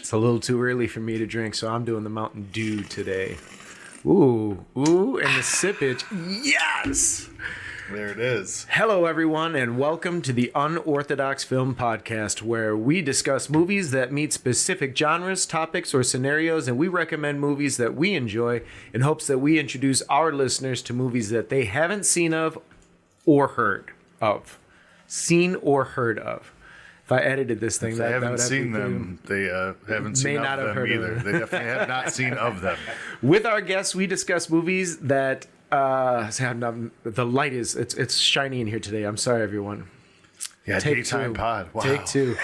It's a little too early for me to drink, so I'm doing the Mountain Dew today. Ooh, and the sippage. Yes! There it is. Hello, everyone, and welcome to the Unorthodox Film Podcast, where we discuss movies that meet specific genres, topics, or scenarios, and we recommend movies that we enjoy in hopes that we introduce our listeners to movies that they haven't seen of or heard of. Seen or heard of. If I edited this thing, If they haven't seen them, they haven't seen of them either. They definitely have not seen of them. With our guests, we discuss movies that the light is it's shiny in here today. I'm sorry, everyone. Yeah, daytime pod. Wow. Take two.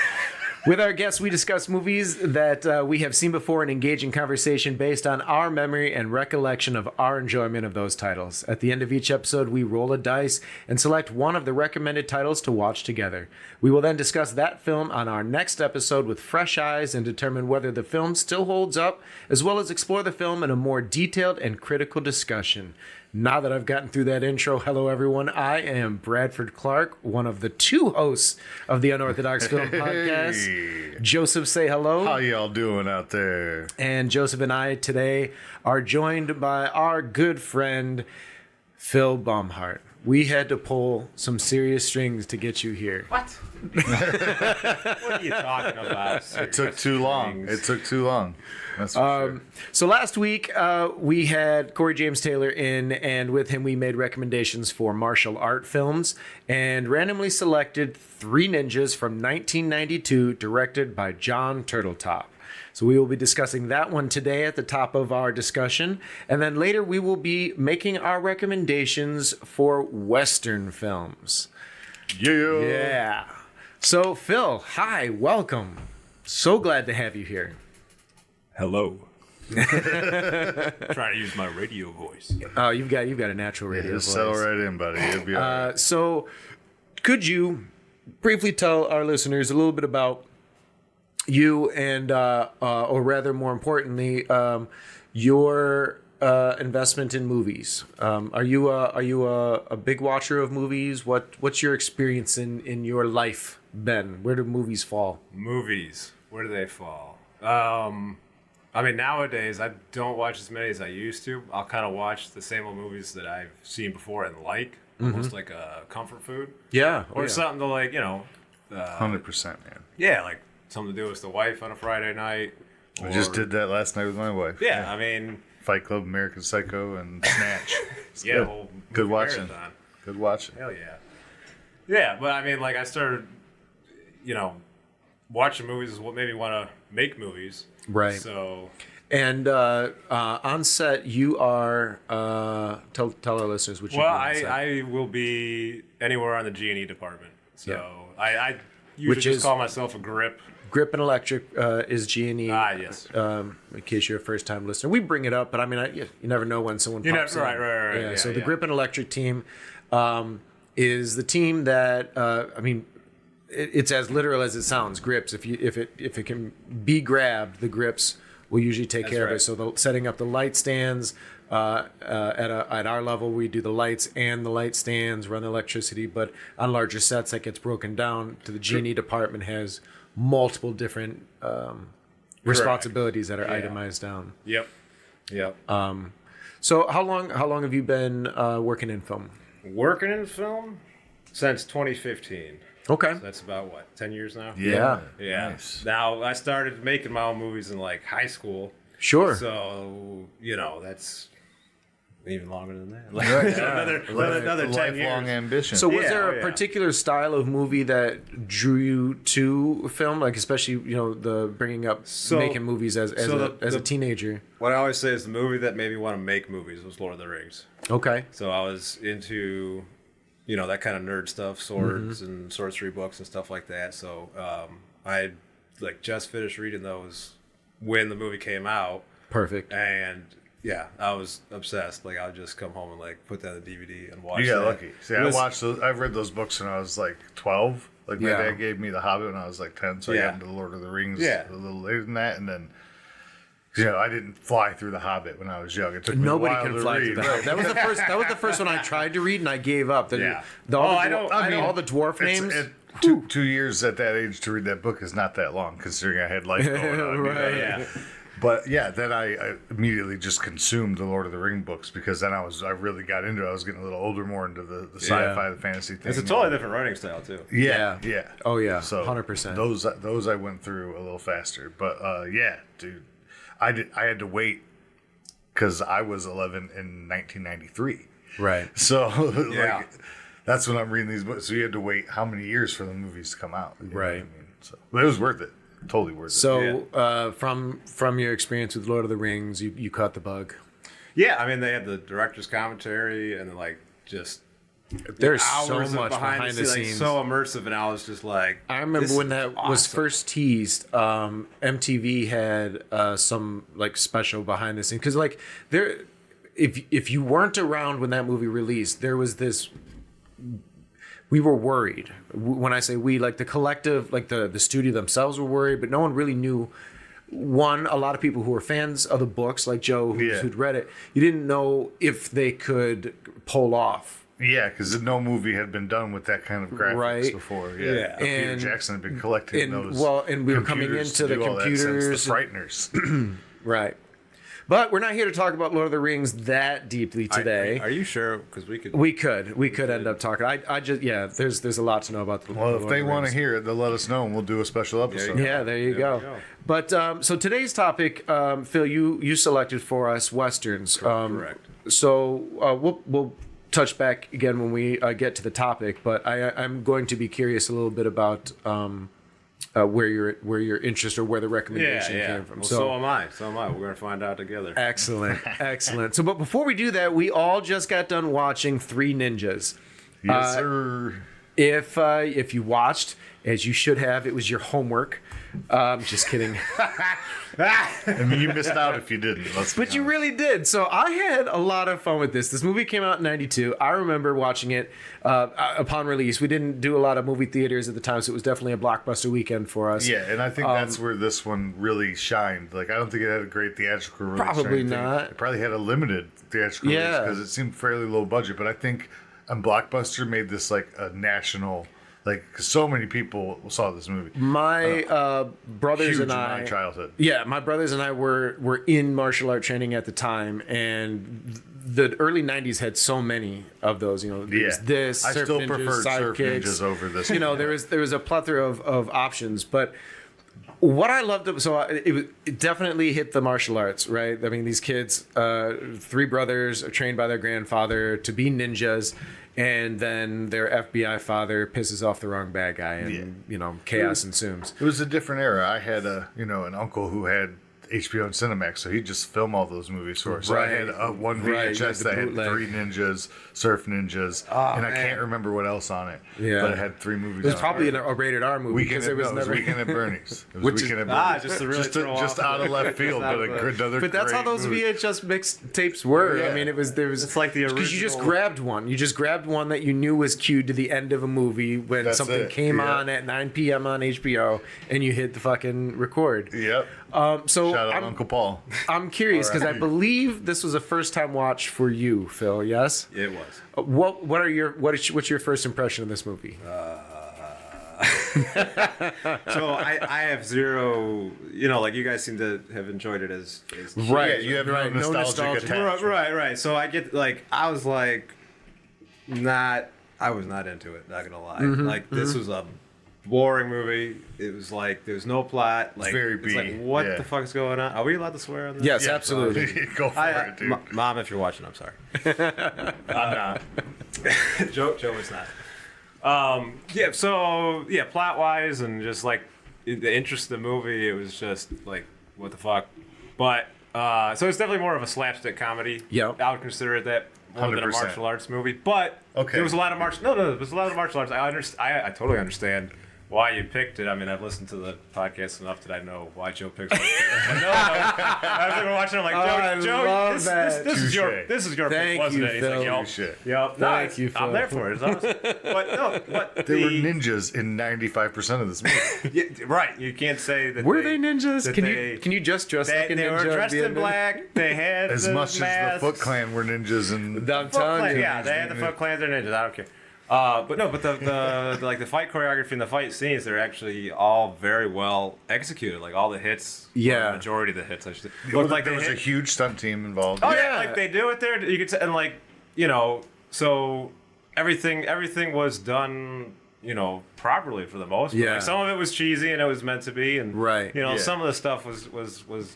With our guests, we discuss movies that we have seen before and engage in conversation based on our memory and recollection of our enjoyment of those titles. At the end of each episode, we roll a dice and select one of the recommended titles to watch together. We will then discuss that film on our next episode with fresh eyes and determine whether the film still holds up, as well as explore the film in a more detailed and critical discussion. Now that I've gotten through that intro, hello everyone. I am Bradford Clark, one of the two hosts of the Unorthodox Film Podcast. Joseph, say hello. How y'all doing out there? And Joseph and I today are joined by our good friend, Phil Baumhardt. We had to pull some serious strings to get you here. What? What are you talking about? It took too long. That's for sure. So last week, we had Corey James Taylor in, and with him we made recommendations for martial art films and randomly selected Three Ninjas from 1992, directed by John Turteltaub. So we will be discussing that one today at the top of our discussion. And then later we will be making our recommendations for Western films. Yeah. So Phil, hi, welcome. So glad to have you here. Hello. Trying to use my radio voice. Oh, you've got a natural radio voice. Just settle right in, buddy. It'll be all right. So could you briefly tell our listeners a little bit about you and, or rather, more importantly, your investment in movies? Are you a big watcher of movies? What's your experience in your life been? Where do movies fall? Movies, where do they fall? I mean, nowadays I don't watch as many as I used to. I'll kind of watch the same old movies that I've seen before and like, almost like a comfort food. Yeah, or something to 100%, man. Yeah, like something to do with the wife on a Friday night. I just did that last night with my wife. Yeah, I mean, Fight Club, American Psycho, and Snatch. yeah, whole good watching. Marathon. Good watching. Hell yeah. Yeah, but I mean, like I started, watching movies is what made me want to make movies. Right. So. And on set, you are tell our listeners what you do. Well, on set. I will be anywhere on the G&E department. So Yeah. I usually just call myself a grip. Grip and Electric is G&E. Yes. In case you're a first-time listener, we bring it up, but I mean, you never know when someone pops in. Right. Yeah, so the Grip and Electric team is the team that it's as literal as it sounds. Grips. If it can be grabbed, the grips will usually take care of it. So setting up the light stands at our level, we do the lights and the light stands, run the electricity. But on larger sets, that gets broken down to the G&E department has multiple different responsibilities that are itemized down. Yep. So how long have you been working in film? Working in film since 2015. Okay. So that's about 10 years now? Yeah. Nice. Now, I started making my own movies in high school. Sure. So, that's even longer than that. Another 10 years. Lifelong ambition. So was there a particular style of movie that drew you to film, especially the bringing up making movies as a teenager? What I always say is the movie that made me want to make movies was Lord of the Rings. Okay. So I was into that kind of nerd stuff, swords and sorcery books and stuff like that. So I just finished reading those when the movie came out. Perfect. And yeah, I was obsessed. I would just come home and put that on the DVD and watch it. You got lucky. See, I watched those. I read those books when I was 12. My dad gave me The Hobbit when I was 10, so I got into The Lord of the Rings a little later than that. And then, I didn't fly through The Hobbit when I was young. It took me a while to read. That was the first. That was the first one I tried to read, and I gave up. All the dwarf names. 2 years at that age to read that book is not that long, considering I had life going on. Right. Yeah. But yeah, then I immediately just consumed the Lord of the Ring books, because then I really got into it. I was getting a little older, more into the sci-fi, the fantasy thing. It's a totally different writing style too. Yeah. Oh yeah, So 100%. Those I went through a little faster. But yeah, dude, I had to wait because I was 11 in 1993. Right. So like that's when I'm reading these books. So you had to wait how many years for the movies to come out? You know what I mean? So, but it was worth it. Totally worth it. So, from your experience with Lord of the Rings, you caught the bug. Yeah, I mean, they had the director's commentary and like just there's hours so much behind the scenes, like, so immersive, and I was just like, I remember when that was first teased. MTV had some like special behind the scenes, because like there, if you weren't around when that movie released, there was this. We were worried. When I say we, like the collective, like the studio themselves were worried, but no one really knew. One, a lot of people who were fans of the books, like Joe, who'd read it, you didn't know if they could pull off. Yeah, because no movie had been done with that kind of graphics before. Yeah. Peter Jackson had been collecting those. Well, and we were coming into the computers, the Frighteners. Right. But we're not here to talk about Lord of the Rings that deeply today. Are you sure? Because we could end up talking. I just there's a lot to know about the. Well, if they want to hear it, they'll let us know, and we'll do a special episode. Yeah, there you go. But so today's topic, Phil, you selected for us westerns. Correct. So we'll touch back again when we get to the topic. But I'm going to be curious a little bit about. Where your interest or where the recommendation came from. Well, so am I. We're going to find out together. Excellent. So, but before we do that, we all just got done watching Three Ninjas. Yes, sir. If you watched, as you should have, it was your homework. Just kidding. I mean, you missed out if you didn't. But you really did. So I had a lot of fun with this. This movie came out in '92. I remember watching it upon release. We didn't do a lot of movie theaters at the time, so it was definitely a blockbuster weekend for us. Yeah, and I think that's where this one really shined. Like, I don't think it had a great theatrical release. Probably not. It probably had a limited theatrical release because it seemed fairly low budget. But I think Blockbuster made this like a national. Like, so many people saw this movie. My brothers and I. My childhood. Yeah, my brothers and I were in martial art training at the time, and the early '90s had so many of those. You know, there was this. I Surf still Ninjas, prefer Surf Sidekicks. Ninjas over this. You know, there was a plethora of options, but. What I loved, so it definitely hit the martial arts, right? I mean, these kids, three brothers, are trained by their grandfather to be ninjas, and then their FBI father pisses off the wrong bad guy, and chaos ensues. It was a different era. I had an uncle who had HBO and Cinemax, so he'd just film all those movies for us. So I had one VHS that had Three Ninjas, Surf Ninjas, and I can't remember what else on it. Yeah. But it had 3 movies. It was probably a rated R movie because it was never Weekend at Bernie's. It was Weekend at Bernie's. Just out of left field, but another. But that's how those VHS mixtapes were. Yeah. I mean, it's like the original. Because you just grabbed one. You just grabbed one that you knew was cued to the end of a movie when something came on at 9 p.m. on HBO, and you hit the fucking record. Yep. So shout out Uncle Paul. I'm curious because I believe this was a first time watch for you, Phil. Yes, it was. What's your first impression of this movie? So I have zero. Like you guys seem to have enjoyed it as right. You have no nostalgic attachment. Right. So I get I was not into it. Not gonna lie. This was a boring movie. It was like there was no plot. Like, it's very B. It's like what the fuck is going on? Are we allowed to swear on this? Yes, absolutely. Go for it, dude. Mom, if you're watching, I'm sorry. I'm not. Joe is not. So plot wise and just like the interest of the movie, it was just like what the fuck. But so it's definitely more of a slapstick comedy. Yeah, I would consider it that more 100%. Than a martial arts movie. But there was a lot of martial. No, there was a lot of martial arts. I totally understand why you picked it. I mean, I've listened to the podcast enough that I know why Joe picks it. I've been watching. I'm like, Joe, this is your pick, wasn't it? He's like, yep. Thank you, Phil. I'm there for it. It's awesome. But there were ninjas in 95% of this movie. Right. You can't say that. Were they ninjas? Can you just dress like a ninja? They were dressed in black. They had as much masks. as the Foot Clan were ninjas and I'm telling you. Yeah, they had the Foot Clans or ninjas. I don't care. But the fight choreography and the fight scenes, they're actually all very well executed. Like all the hits, Yeah. the majority of the hits, I should say. Looked like there was a huge stunt team involved. Oh yeah, like they do it there. You could and like so everything was done properly for the most part. Yeah. Like some of it was cheesy and it was meant to be, and some of the stuff was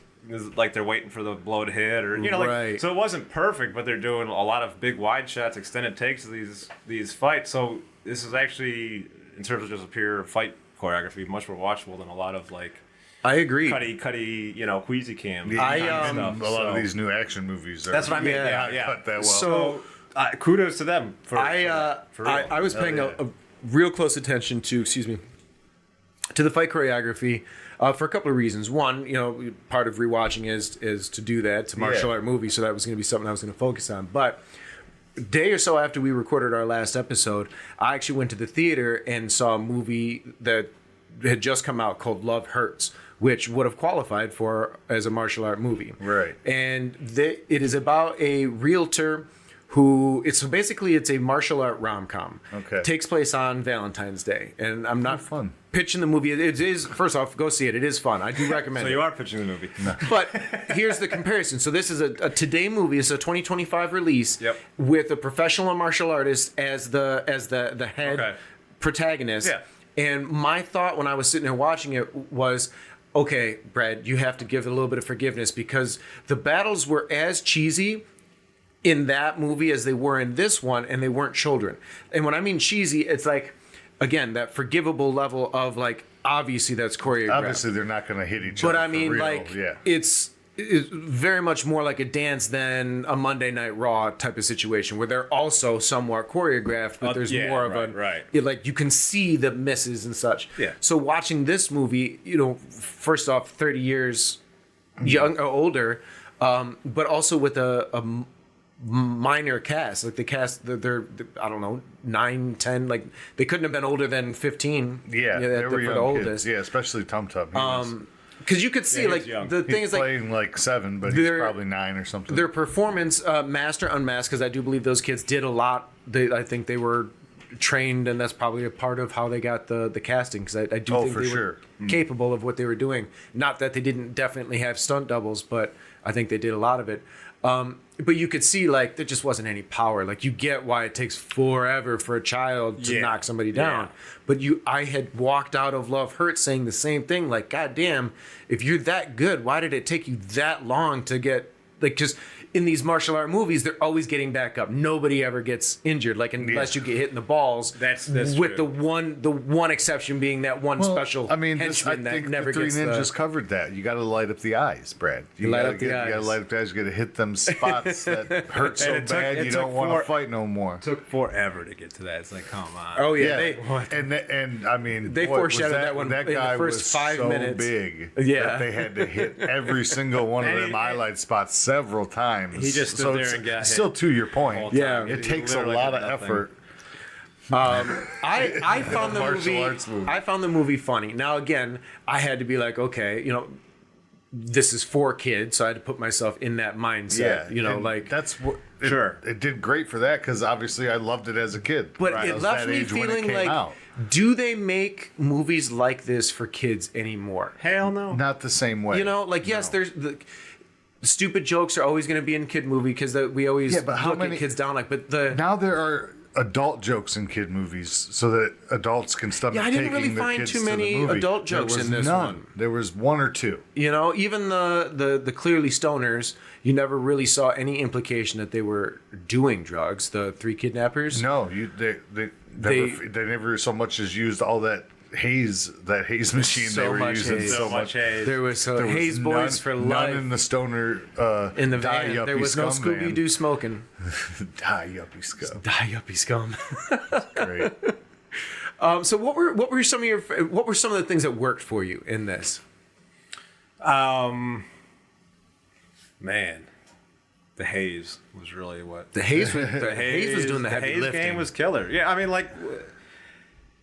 like they're waiting for the blow to hit, or like so it wasn't perfect, but they're doing a lot of big wide shots, extended takes of these fights. So this is actually, in terms of just a pure fight choreography, much more watchable than a lot of like I agree. Cutty, queasy cam. A lot of these new action movies are. That's what I mean. Yeah. Cut that well. So kudos to them. I was paying a real close attention to the fight choreography for a couple of reasons. One, part of rewatching is to do that. It's a martial art movie, so that was going to be something I was going to focus on. But a day or so after we recorded our last episode, I actually went to the theater and saw a movie that had just come out called Love Hurts, which would have qualified as a martial art movie. Right. And it is about a realtor who it's a martial art rom-com. Okay. Takes place on Valentine's Day. And I'm not fun. pitching the movie. It is, first off, go see it. It is fun. I do recommend it. So you are pitching the movie. No. But here's the comparison. So this is a today movie. It's a 2025 release with a professional martial artist as the head protagonist. Yeah. And my thought when I was sitting there watching it was, okay, Brad, you have to give it a little bit of forgiveness because the battles were as cheesy in that movie as they were in this one, and they weren't children. And when I mean cheesy, it's like, again, that forgivable level of like, obviously that's choreographed. Obviously they're not going to hit each other. But I mean, for real. like, it's very much more like a dance than a Monday Night Raw type of situation where they're also somewhat choreographed, but there's more of like you can see the misses and such. Yeah. So watching this movie, first off, 30 years young or older, but also with a minor cast. Like the cast, they're I don't know, 9, 10. Like they couldn't have been older than 15. Yeah, they were young the kids. oldest. Yeah, especially Tum Tum. Because you could see like the thing he's is like playing like 7, but he's probably 9 or something. Their performance, masked or unmasked, because I do believe those kids did a lot. I think they were trained, and that's probably a part of how they got the casting. Because I do think they were capable of what they were doing. Not that they didn't definitely have stunt doubles, but I think they did a lot of it. But you could see like there just wasn't any power. Like you get why it takes forever for a child to knock somebody down. But I had walked out of Love Hurts saying the same thing. Like, God damn, if you're that good, why did it take you that long to get like? Because in these martial art movies, they're always getting back up. Nobody ever gets injured, like unless you get hit in the balls. That's with true. the one exception being that one special. I mean, I henchman that think never the Three gets Ninjas covered that. You got to light up the eyes, Brad. You light gotta up the eyes. You got to light up the eyes. You got to hit them spots that hurt so bad you don't want to fight no more. It took forever to get to that. It's like, come on. Oh yeah, and I mean, they foreshadowed that one That in guy the first was 5 so minutes. big that they had to hit every single one of them highlight spots several times. He just stood there and got hit. Still, to your point, it takes a lot of effort. I found the movie. I found the movie funny. Now again, I had to be like, okay, this is for kids, so I had to put myself in that mindset. Like that's what. It did great for that because obviously I loved it as a kid. But it left me feeling like, do they make movies like this for kids anymore? Hell no. Not the same way. Yes, there's the stupid jokes are always going to be in kid movie because we always look at kids down like. But now there are adult jokes in kid movies so that adults can stop. Yeah, I didn't really find too many adult jokes in this one. There was 1 or 2. Even the clearly stoners, you never really saw any implication that they were doing drugs. The 3 kidnappers. No, they never so much as used all that haze machine so they were much using. Haze. So much haze. There was haze boys for life. None in the stoner in the van. There was no Scooby Doo smoking. Die yuppie scum. Die yuppie scum. Great. So what were some of the things that worked for you in this? Man, the haze was really what the haze was doing the heavy haze lifting. Game was killer. Yeah, I mean like.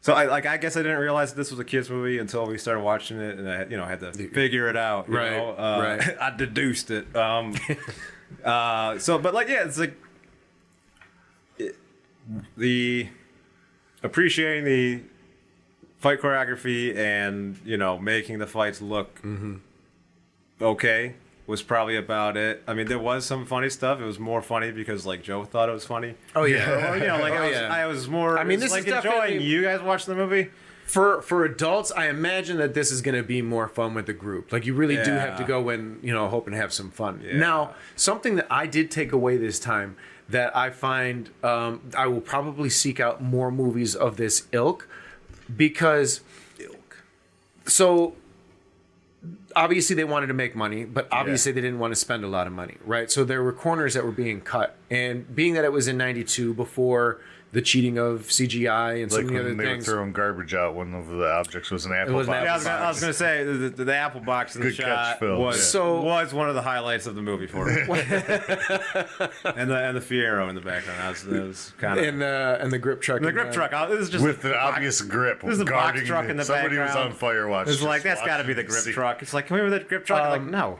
So I guess I didn't realize this was a kids movie until we started watching it, and I had to figure it out. Right. I deduced it. It's like the appreciating the fight choreography and making the fights look okay was probably about it. I mean, there was some funny stuff. It was more funny because like Joe thought it was funny. Oh yeah, I was more. I mean, this like is definitely enjoying you guys watching the movie. For adults, I imagine that this is going to be more fun with the group. Like, you really do have to go in, hoping to have some fun. Yeah. Now, something that I did take away this time that I find I will probably seek out more movies of this ilk because... So, obviously they wanted to make money, but obviously they didn't want to spend a lot of money, right? So there were corners that were being cut. And being that it was in 92 before... the cheating of CGI and some of the other things. They were throwing garbage out. One of the objects was an apple box. I was going to say the apple box in the shot was one of the highlights of the movie for me. and the Fiero in the background. That was kind of and the grip truck. The grip truck. This is just with the obvious grip. This is the box truck in the somebody background. Somebody was on fire watching. It's like that's got to be the grip truck. It's like, can we have that grip truck? I'm like, no.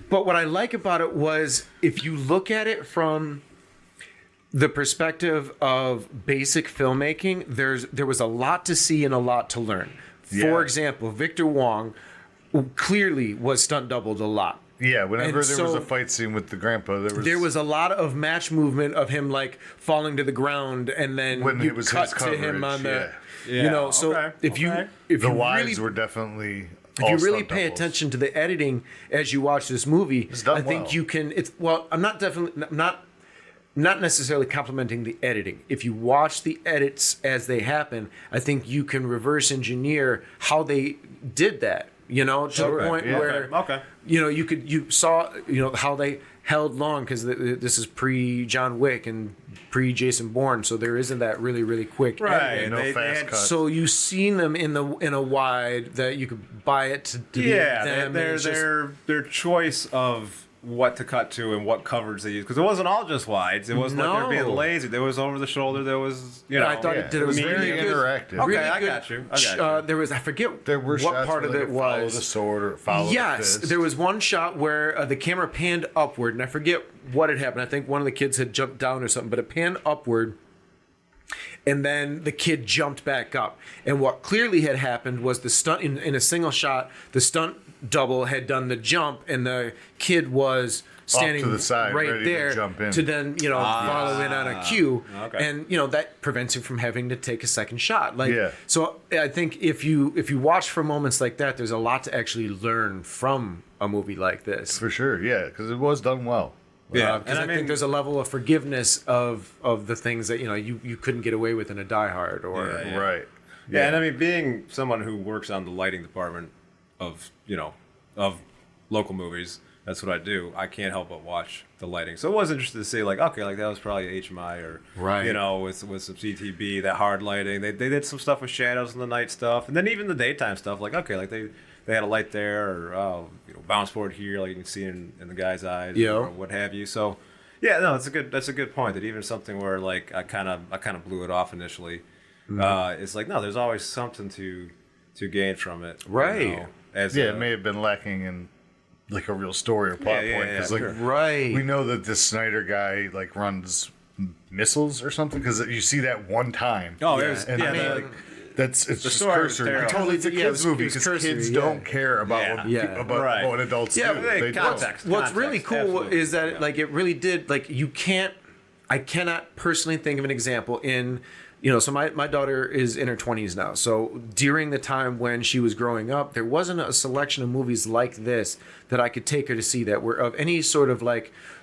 But what I like about it was if you look at it from the perspective of basic filmmaking, there was a lot to see and a lot to learn. For example, Victor Wong clearly was stunt doubled a lot. Yeah, whenever there was a fight scene with the grandpa, there was a lot of match movement of him like falling to the ground, and then when you it was cut his to coverage, him on the, okay. if you the wides really, were definitely. If you really pay attention to the editing as you watch this movie, I think you can. I'm not necessarily complimenting the editing. If you watch the edits as they happen, I think you can reverse engineer how they did that. To the point where you saw how they held long, because this is pre John Wick and pre Jason Bourne, so there isn't that really quick editing. No fast cuts. So you've seen them in a wide that you could buy it to be them. Their choice of what to cut to and what coverage they use, because it wasn't all just wides. It wasn't like they're being lazy. There was over the shoulder. There was I thought it was very interactive. Okay, really I got you. There was, I forget there were what part of it was. Follow the sword or follow the fist. There was one shot where the camera panned upward, and I forget what had happened. I think one of the kids had jumped down or something, but it panned upward. And then the kid jumped back up. And what clearly had happened was the stunt in a single shot, the stunt double had done the jump, and the kid was standing to the side, right there to jump in. to then follow in on a cue. Okay. And that prevents him from having to take a second shot. So I think if you watch for moments like that, there's a lot to actually learn from a movie like this. For sure, yeah, because it was done well. Yeah, because I think there's a level of forgiveness of the things that you couldn't get away with in a Die Hard or right. Yeah, and I mean, being someone who works on the lighting department of local movies, that's what I do. I can't help but watch the lighting. So it was interesting to see, that was probably HMI or with some CTB, that hard lighting. They did some stuff with shadows in the night stuff, and then even the daytime stuff. They had a light there, or bounce board here, like you can see in the guy's eyes, or what have you. So, that's a good point. That even something where I kind of blew it off initially, it's there's always something to gain from it, right? It may have been lacking in a real story or plot point, because we know that this Snyder guy runs missiles or something, because you see that one time. It's just cursory. Totally, it's a kids movie, because kids don't care about what adults do. They context. What's really cool is that it really did I cannot personally think of an example in so my daughter is in her 20s now. So during the time when she was growing up, there wasn't a selection of movies like this that I could take her to see that were of any sort of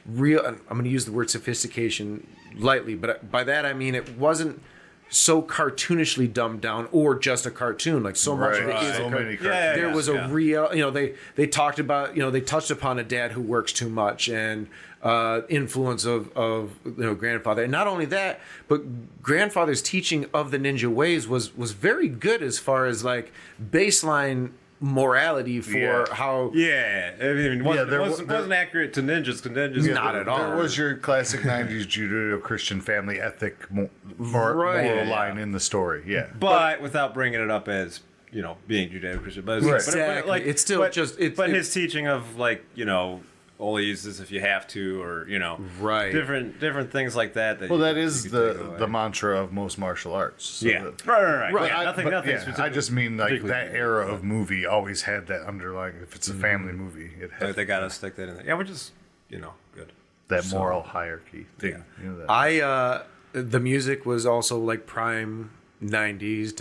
real, I'm going to use the word sophistication lightly, but by that I mean it wasn't so cartoonishly dumbed down or just a cartoon. So much of it is a cartoon. There was a real, they talked about, they touched upon a dad who works too much and influence of grandfather. And not only that, but grandfather's teaching of the ninja ways was very good as far as baseline morality for how it wasn't accurate to ninjas, not at all. There was your classic 90s Judeo-Christian family ethic moral line in the story, but without bringing it up as being Judeo-Christian, but exactly. It's still but his teaching of only use this if you have to, or Right. different things like that. Well, that is the mantra of most martial arts. So Right. Right. Yeah, nothing specific. I just mean like that era of movie always had that underlying. If it's a family movie, it has They gotta stick that in there. Yeah, which is good. that moral hierarchy thing. I the music was also like prime 90s.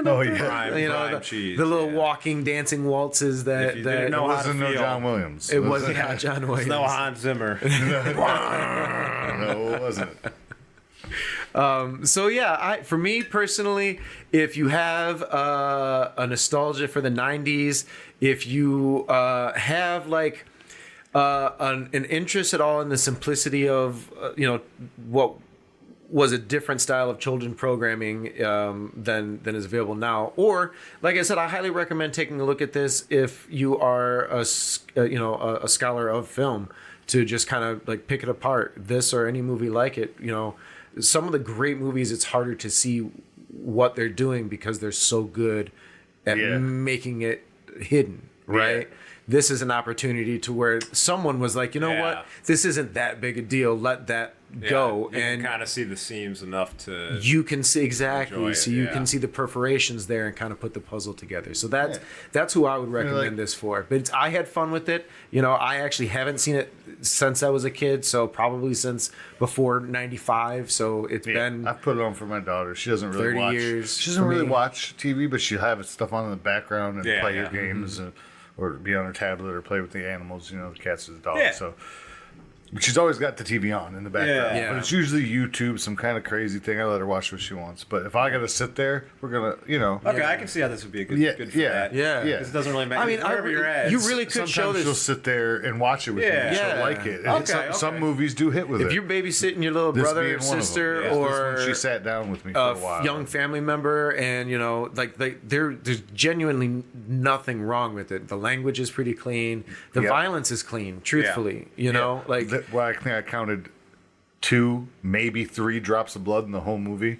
Oh yeah, Prime cheese, the little walking, dancing waltzes that you didn't know it how wasn't to no feel. John Williams. it wasn't John Williams. No Hans Zimmer. No, it wasn't. So yeah, for me personally, if you have a nostalgia for the 90s, if you have like an interest at all in the simplicity of what was a different style of children programming than is available now, or like I said, I highly recommend taking a look at this if you are a scholar of film, to just kind of like pick it apart. This or any movie like it, some of the great movies, it's harder to see what they're doing because they're so good at making it hidden, right? Yeah. This is an opportunity to where someone was like, what? This isn't that big a deal. Let that go. You And can kind of see the seams enough to. you can see exactly. So you yeah. can see the perforations there and kind of put the puzzle together. So that's who I would recommend this for. But I had fun with it. I actually haven't seen it since I was a kid, so probably since before '95. So it's been. I've put it on for my daughter. She doesn't really 30 watch. years She doesn't for really me. watch TV, but she'll have stuff on in the background and play your games, or be on her tablet or play with the animals. The cats or the dogs. Yeah. So. She's always got the TV on in the background. Yeah. But it's usually YouTube, some kind of crazy thing. I let her watch what she wants. But if I got to sit there, we're going to, Okay, I can see how this would be a good for that. Yeah. Because it doesn't really matter. I mean, wherever you're at. you really could Sometimes show this. she'll sit there and watch it with me. And Yeah. she'll like it. Okay, Some movies do hit with it. If you're babysitting your little This brother being or one of them. sister, Yeah. This or one, she sat down with me for a while. young family member, and there's genuinely nothing wrong with it. The language is pretty clean. The violence is clean. Truthfully, Well, I think I counted 2, maybe 3 drops of blood in the whole movie.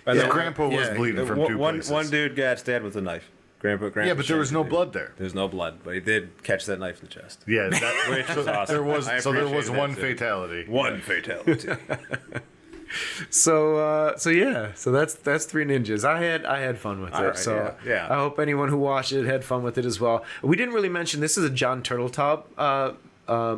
Grandpa was bleeding from 2 places. One dude got stabbed with a knife. Grandpa Yeah, but there was no blood there. There's no blood, but he did catch that knife in the chest. Yeah, Which is awesome. there was I there was appreciate one that, too. fatality. One fatality. So that's Three Ninjas. I had fun with it. right, so yeah. I hope anyone who watched it had fun with it as well. We didn't really mention this is a John Turteltaub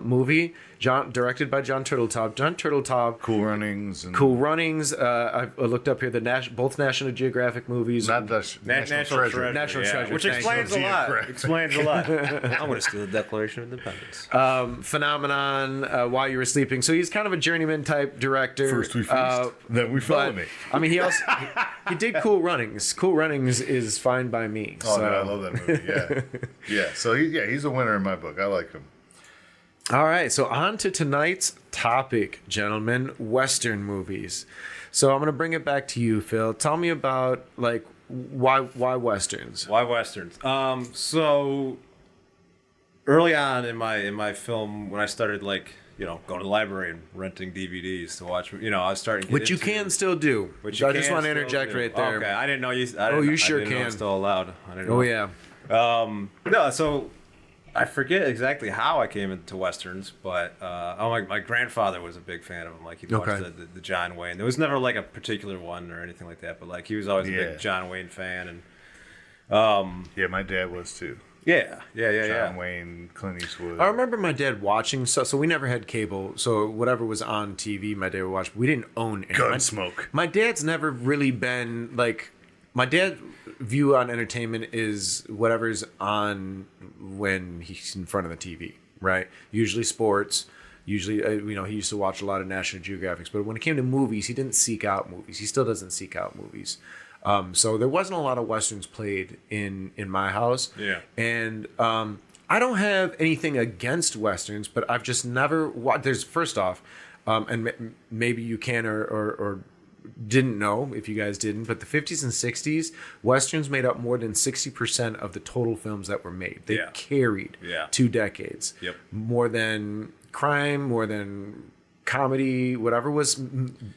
movie. Directed by John Turteltaub. John Turteltaub. Cool Runnings. And Cool Runnings. I looked up here both National Geographic movies. Not the National Treasure. National Treasure. Which Thank explains a you. lot. Geographic. Explains a lot. I'm going to steal the Declaration of Independence. Phenomenon. While You Were Sleeping. So he's kind of a journeyman type director. First we feast, then we felony. I mean, he also he did Cool Runnings. Cool Runnings is fine by me. Oh, so. no, I love that movie. Yeah. So he's a winner in my book. I like him. All right, so on to tonight's topic, gentlemen, Western movies. So I'm going to bring it back to you, Phil. Tell me about why Westerns? Why Westerns? So early on in my film, when I started going to the library and renting DVDs to watch, I was starting to get Which you into, can still do. Which you I just can want to still interject do. right there. Okay, I didn't know you. You sure I didn't know can. it's still allowed. I didn't know. Oh yeah. No, so I forget exactly how I came into Westerns, but my grandfather was a big fan of them. Like, he watched the John Wayne. There was never like a particular one or anything like that, but he was always a big John Wayne fan. And Yeah, my dad was too. yeah. John Wayne, Clint Eastwood. I remember my dad watching, so we never had cable, so whatever was on TV, my dad would watch. We didn't own it. Gunsmoke. My dad's never really been my dad's view on entertainment is whatever's on when he's in front of the TV, right? Usually sports. Usually, he used to watch a lot of National Geographics, but when it came to movies, he didn't seek out movies. He still doesn't seek out movies. So there wasn't a lot of Westerns played in my house. Yeah. And I don't have anything against Westerns, but I've just never watched. There's first off, and maybe you can or didn't know if you guys didn't, but the 50s and 60s, Westerns made up more than 60% of the total films that were made. They carried 2 decades. Yep. More than crime, more than comedy, whatever was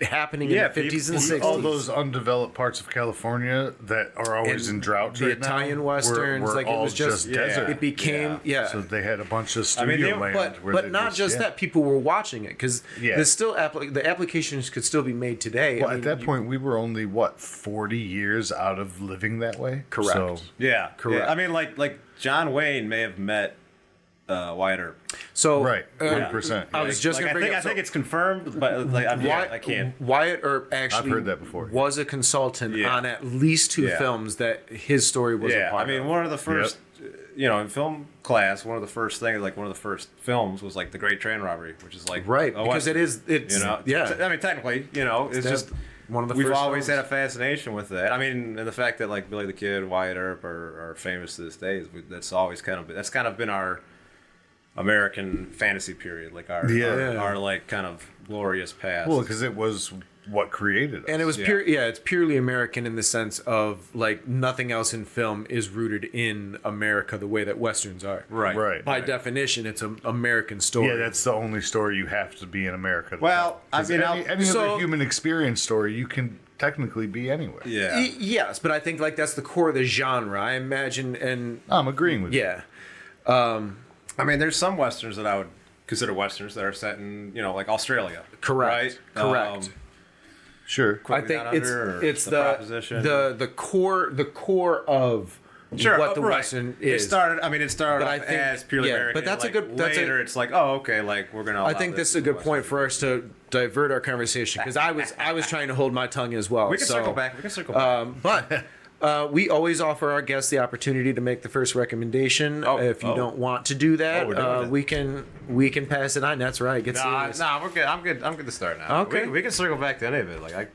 happening in the 50s and 60s. All those undeveloped parts of California that are always in drought the Italian westerns, were like it was just desert. It became So they had a bunch of studio land. But not just that, people were watching it because there's still the applications could still be made today. Well, at that point, we were only 40 years out of living that way. Correct. So, correct. Yeah. I mean, like John Wayne may have met Wyatt Earp. So right, 100%. I was just like, going to bring I think it's confirmed, but like I can't. Wyatt Earp actually I've heard that before. Was a consultant on at least 2 films that his story was a part of. I mean, one of the first, in film class, one of the first things, like one of the first films was like The Great Train Robbery, which is like because it's I mean, technically, it's just one of the we've first always films. had a fascination with that. I mean, and the fact that like Billy the Kid, Wyatt Earp are famous to this day, that's always kind of been our American fantasy period, like our like kind of glorious past. Well, because it was what created us. And it was it's purely American in the sense of like nothing else in film is rooted in America the way that westerns are. Right. By definition, it's an American story. Yeah, that's the only story you have to be in America to well, tell. I mean, any other human experience story you can technically be anywhere. Yeah. Yes, but I think like that's the core of the genre. I imagine, and I'm agreeing with you. Yeah. I mean, there's some westerns that I would consider westerns that are set in, like Australia. Correct. Right? Correct. Sure. I think it's the core of what the Western is. It started off as purely American. But that's later it's like, oh, okay, like we're gonna. I think this is a good point for us to divert our conversation because I was trying to hold my tongue as well. We can circle back. But we always offer our guests the opportunity to make the first recommendation. If you don't want to do that, we can pass it on. That's right. Get serious. Nah, we're good. I'm good to start now. Okay. We can circle back to any of it.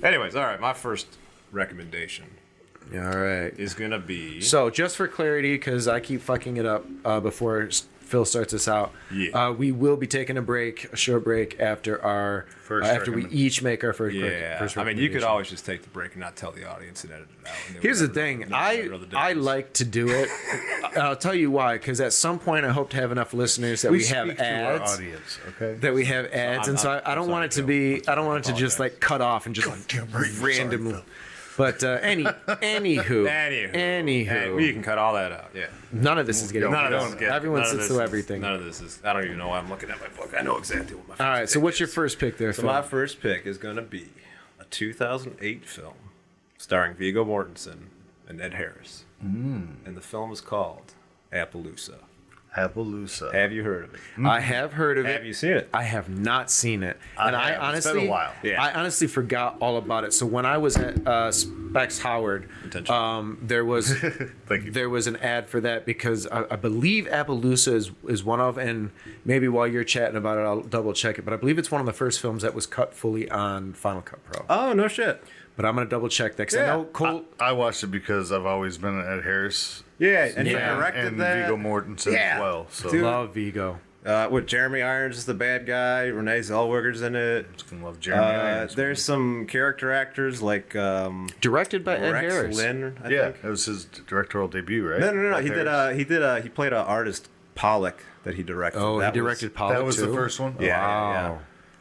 Anyways, all right. My first recommendation. All right. Is gonna be. So just for clarity, because I keep fucking it up before Phil starts us out. Yeah. We will be taking a short break after our we each make our first. First I mean, you could always just take the break and not tell the audience and edit it out. Here's the thing. I like to do it. I'll tell you why. Because at some point, I hope to have enough listeners that we have ads. To our audience, okay? That we have ads, and so I don't want it to be. I don't want it to just like cut off and just randomly. But anywho, you can cut all that out. Yeah. None of this is getting. Everyone sits through everything. None of this is. I don't even know why I'm looking at my book. I know exactly what my. All right. So what's your first pick there, Phil? My first pick is going to be a 2008 film starring Viggo Mortensen and Ed Harris, and the film is called Appaloosa. Appaloosa. Have you heard of it? I have heard of it. Have you seen it? I have not seen it, and I honestly, it's been a while. Yeah. I honestly forgot all about it. So when I was at Specs Howard, there was there was an ad for that because I believe Appaloosa is one of, and maybe while you're chatting about it, I'll double check it. But I believe it's one of the first films that was cut fully on Final Cut Pro. Oh, no shit. But I'm gonna double check that because I know Cole. I watched it because I've always been an Ed Harris. Yeah, and he directed and that. Viggo Mortensen as well. So Dude. Love Viggo. With Jeremy Irons is the bad guy. Renee Zellweger's in it. I just gonna love Jeremy Irons. There's some character actors like Directed by Ed Rex Harris. Lynn. I Yeah, think. it was his directorial debut, right? No. Ed He played an artist Pollock that he directed. Oh, that he directed Pollock That was too? the first one. Yeah, Wow. yeah.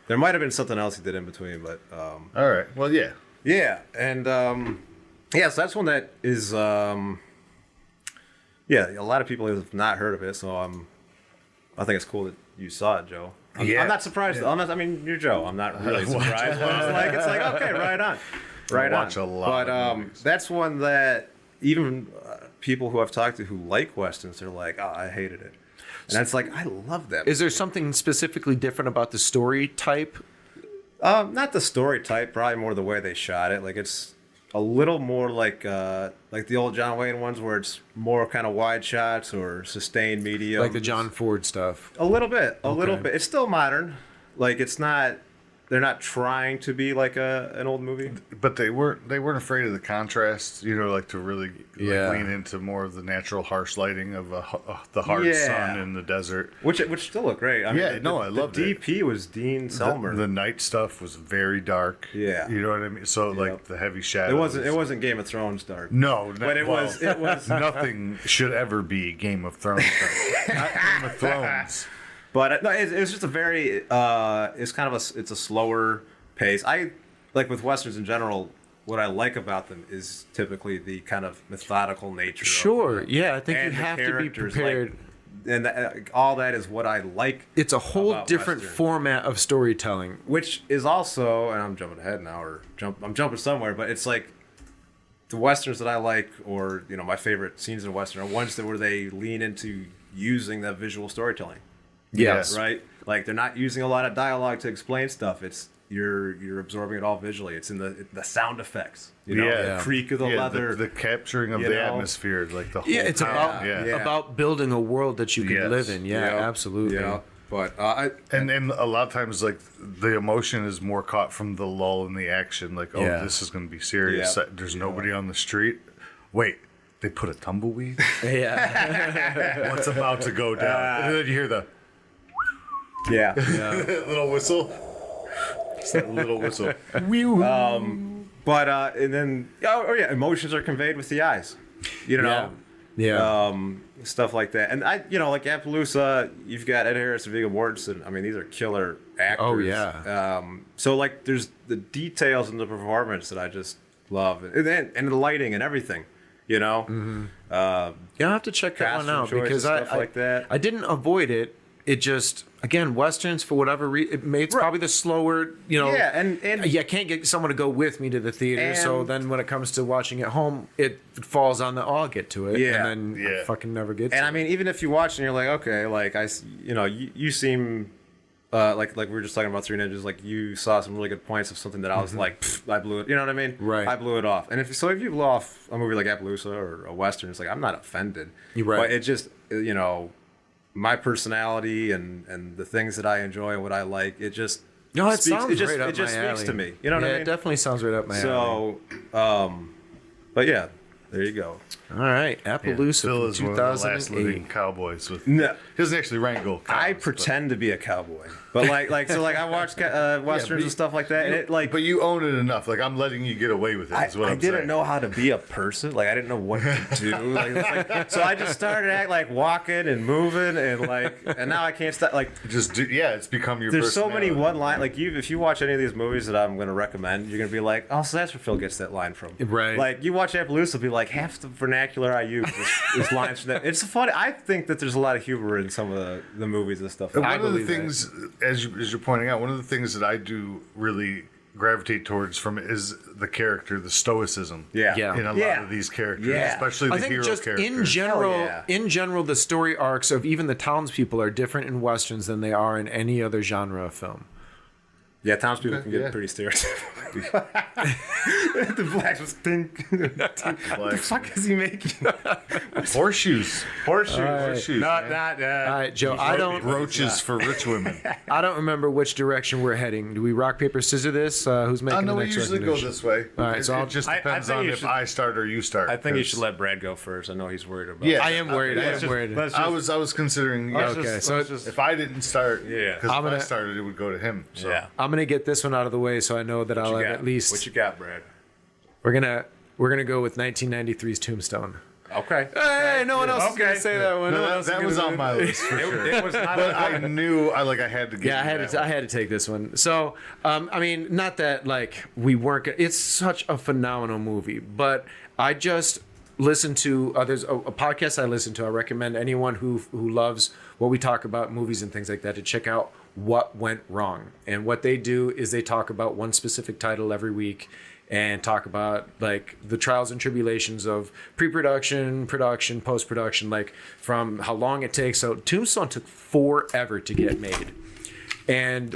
There might have been something else he did in between, but All right. Well, yeah. yeah, and so that's one that is a lot of people have not heard of it, so I think it's cool that you saw it, Joe. I'm not surprised. Yeah. I mean, you're Joe. I'm not really surprised. But it's like okay, right on, right on. Watch a lot. But that's one that even people who I've talked to who like westerns, they're like, oh, I hated it, and it's like I love them. Is there something specifically different about the story type? Not the story type, probably more the way they shot it. Like it's a little more like the old John Wayne ones where it's more kind of wide shots or sustained medium. Like the John Ford stuff. A little bit. It's still modern. Like it's not. They're not trying to be like an old movie. But they weren't afraid of the contrast, like to really lean into more of the natural harsh lighting of the hard sun in the desert. Which still looked great. I loved it. The DP was Dean Selmer. The night stuff was very dark. Yeah. You know what I mean? So like the heavy shadows. It wasn't Game of Thrones dark. No, but it was nothing should ever be Game of Thrones dark. Not Game of Thrones. But no, it's just a very it's kind of it's a slower pace. I like with westerns in general. What I like about them is typically the kind of methodical nature. Sure, of them. yeah, I think you And the have to be characters, prepared. And all that is what I like. It's a whole about different Western. format of storytelling. Which is also, and I'm jumping ahead now, I'm jumping somewhere, but it's like the westerns that I like, or my favorite scenes in a western are ones where they lean into using that visual storytelling. Yes. Right? Like they're not using a lot of dialogue to explain stuff. It's you're absorbing it all visually. It's in the sound effects. The creak of the leather, the capturing of the atmosphere, like the whole Yeah, it's time. about building a world that you can live in. Yeah, absolutely. Yeah. But and a lot of times, like the emotion is more caught from the lull in the action. Like, this is going to be serious. Yeah. There's nobody on the street. Wait, they put a tumbleweed? Yeah. What's about to go down? And then you hear the little whistle. Just that little whistle. But and then emotions are conveyed with the eyes. Stuff like that. And like Appaloosa, you've got Ed Harris and Viggo Mortensen. I mean, these are killer actors. Oh yeah. So like, there's the details in the performance that I just love, and the lighting and everything. Mm-hmm. I'll have to check that one out because stuff like that. I didn't avoid it. It just, again, westerns for whatever reason, it's probably the slower, Yeah, and I can't get someone to go with me to the theater. So then when it comes to watching at home, it falls on I'll get to it. Yeah. And then I fucking never get to it. And I mean, even if you watch and you're like, okay, like you seem like we were just talking about Three Ninjas, like you saw some really good points of something that I was like, I blew it. You know what I mean? Right. I blew it off. And if you blow off a movie like Appaloosa or a western, it's like I'm not offended. You're right. But it just my personality and the things that I enjoy and what I like, it just sounds right up it just my speaks alley. to me. You know what I mean? It definitely sounds right up my alley. So, but yeah, there you go. All right, Appaloosa Phil from is one of the last living 2008. cowboys with. No. He doesn't actually wrangle. I cows, pretend to be a cowboy, but like I watch westerns and stuff like that, and it like. But you own it enough. Like I'm letting you get away with it. Is what I I'm didn't saying. know how to be a person. Like I didn't know what to do. So I just started walking and moving and now I can't stop. Like Just do, it's become your. there's so many personality. one line. Like if you watch any of these movies that I'm going to recommend, you're going to be like, oh, so that's where Phil gets that line from. Right. Like you watch Appaloosa, be like half the vernacular I use is lines from that. It's funny. I think that there's a lot of humor in some of the movies and stuff. One I of the believe that. things, as you're pointing out, one of the things that I do really gravitate towards from it is the character, the stoicism. Yeah. In a lot of these characters, Yeah. especially the I think hero just characters. in general, the story arcs of even the townspeople are different in westerns than they are in any other genre of film. Yeah, townspeople can get Yeah. pretty stereotypical. The blacks was think. What the fuck is he making? Horseshoes. Horseshoes. All right, Joe. I don't Brooches for rich women. I don't remember which direction we're heading. Do we rock paper scissors this? Who's making I know the we next usually go recommendation? this way. All right, so it I'll- just I depends think on you if should- I start or you start. I think you 'cause- should let Brad go first. I know he's worried about. Yeah, I am worried. I am worried. I was considering. Okay, so if I didn't start, Yeah. because I'm if I gonna- started, it would go to him. So. Yeah. I'm gonna get this one out of the way so I know that I'll have at least. What you got, Brad? We're gonna go with 1993's Tombstone. Okay. Hey, no one else is gonna Okay. say that one. No one No, else that is was gonna on do my it. list for sure. It was not. But I knew I had to get. Yeah, I had to take this one. So, I mean, not that like we weren't. It's such a phenomenal movie, but I just listened to there's a podcast I listen to. I recommend anyone who loves what we talk about, movies and things like that, to check out What Went Wrong. And what they do is they talk about one specific title every week and talk about like the trials and tribulations of pre-production, production, post-production, like from how long it takes. So Tombstone took forever to get made. And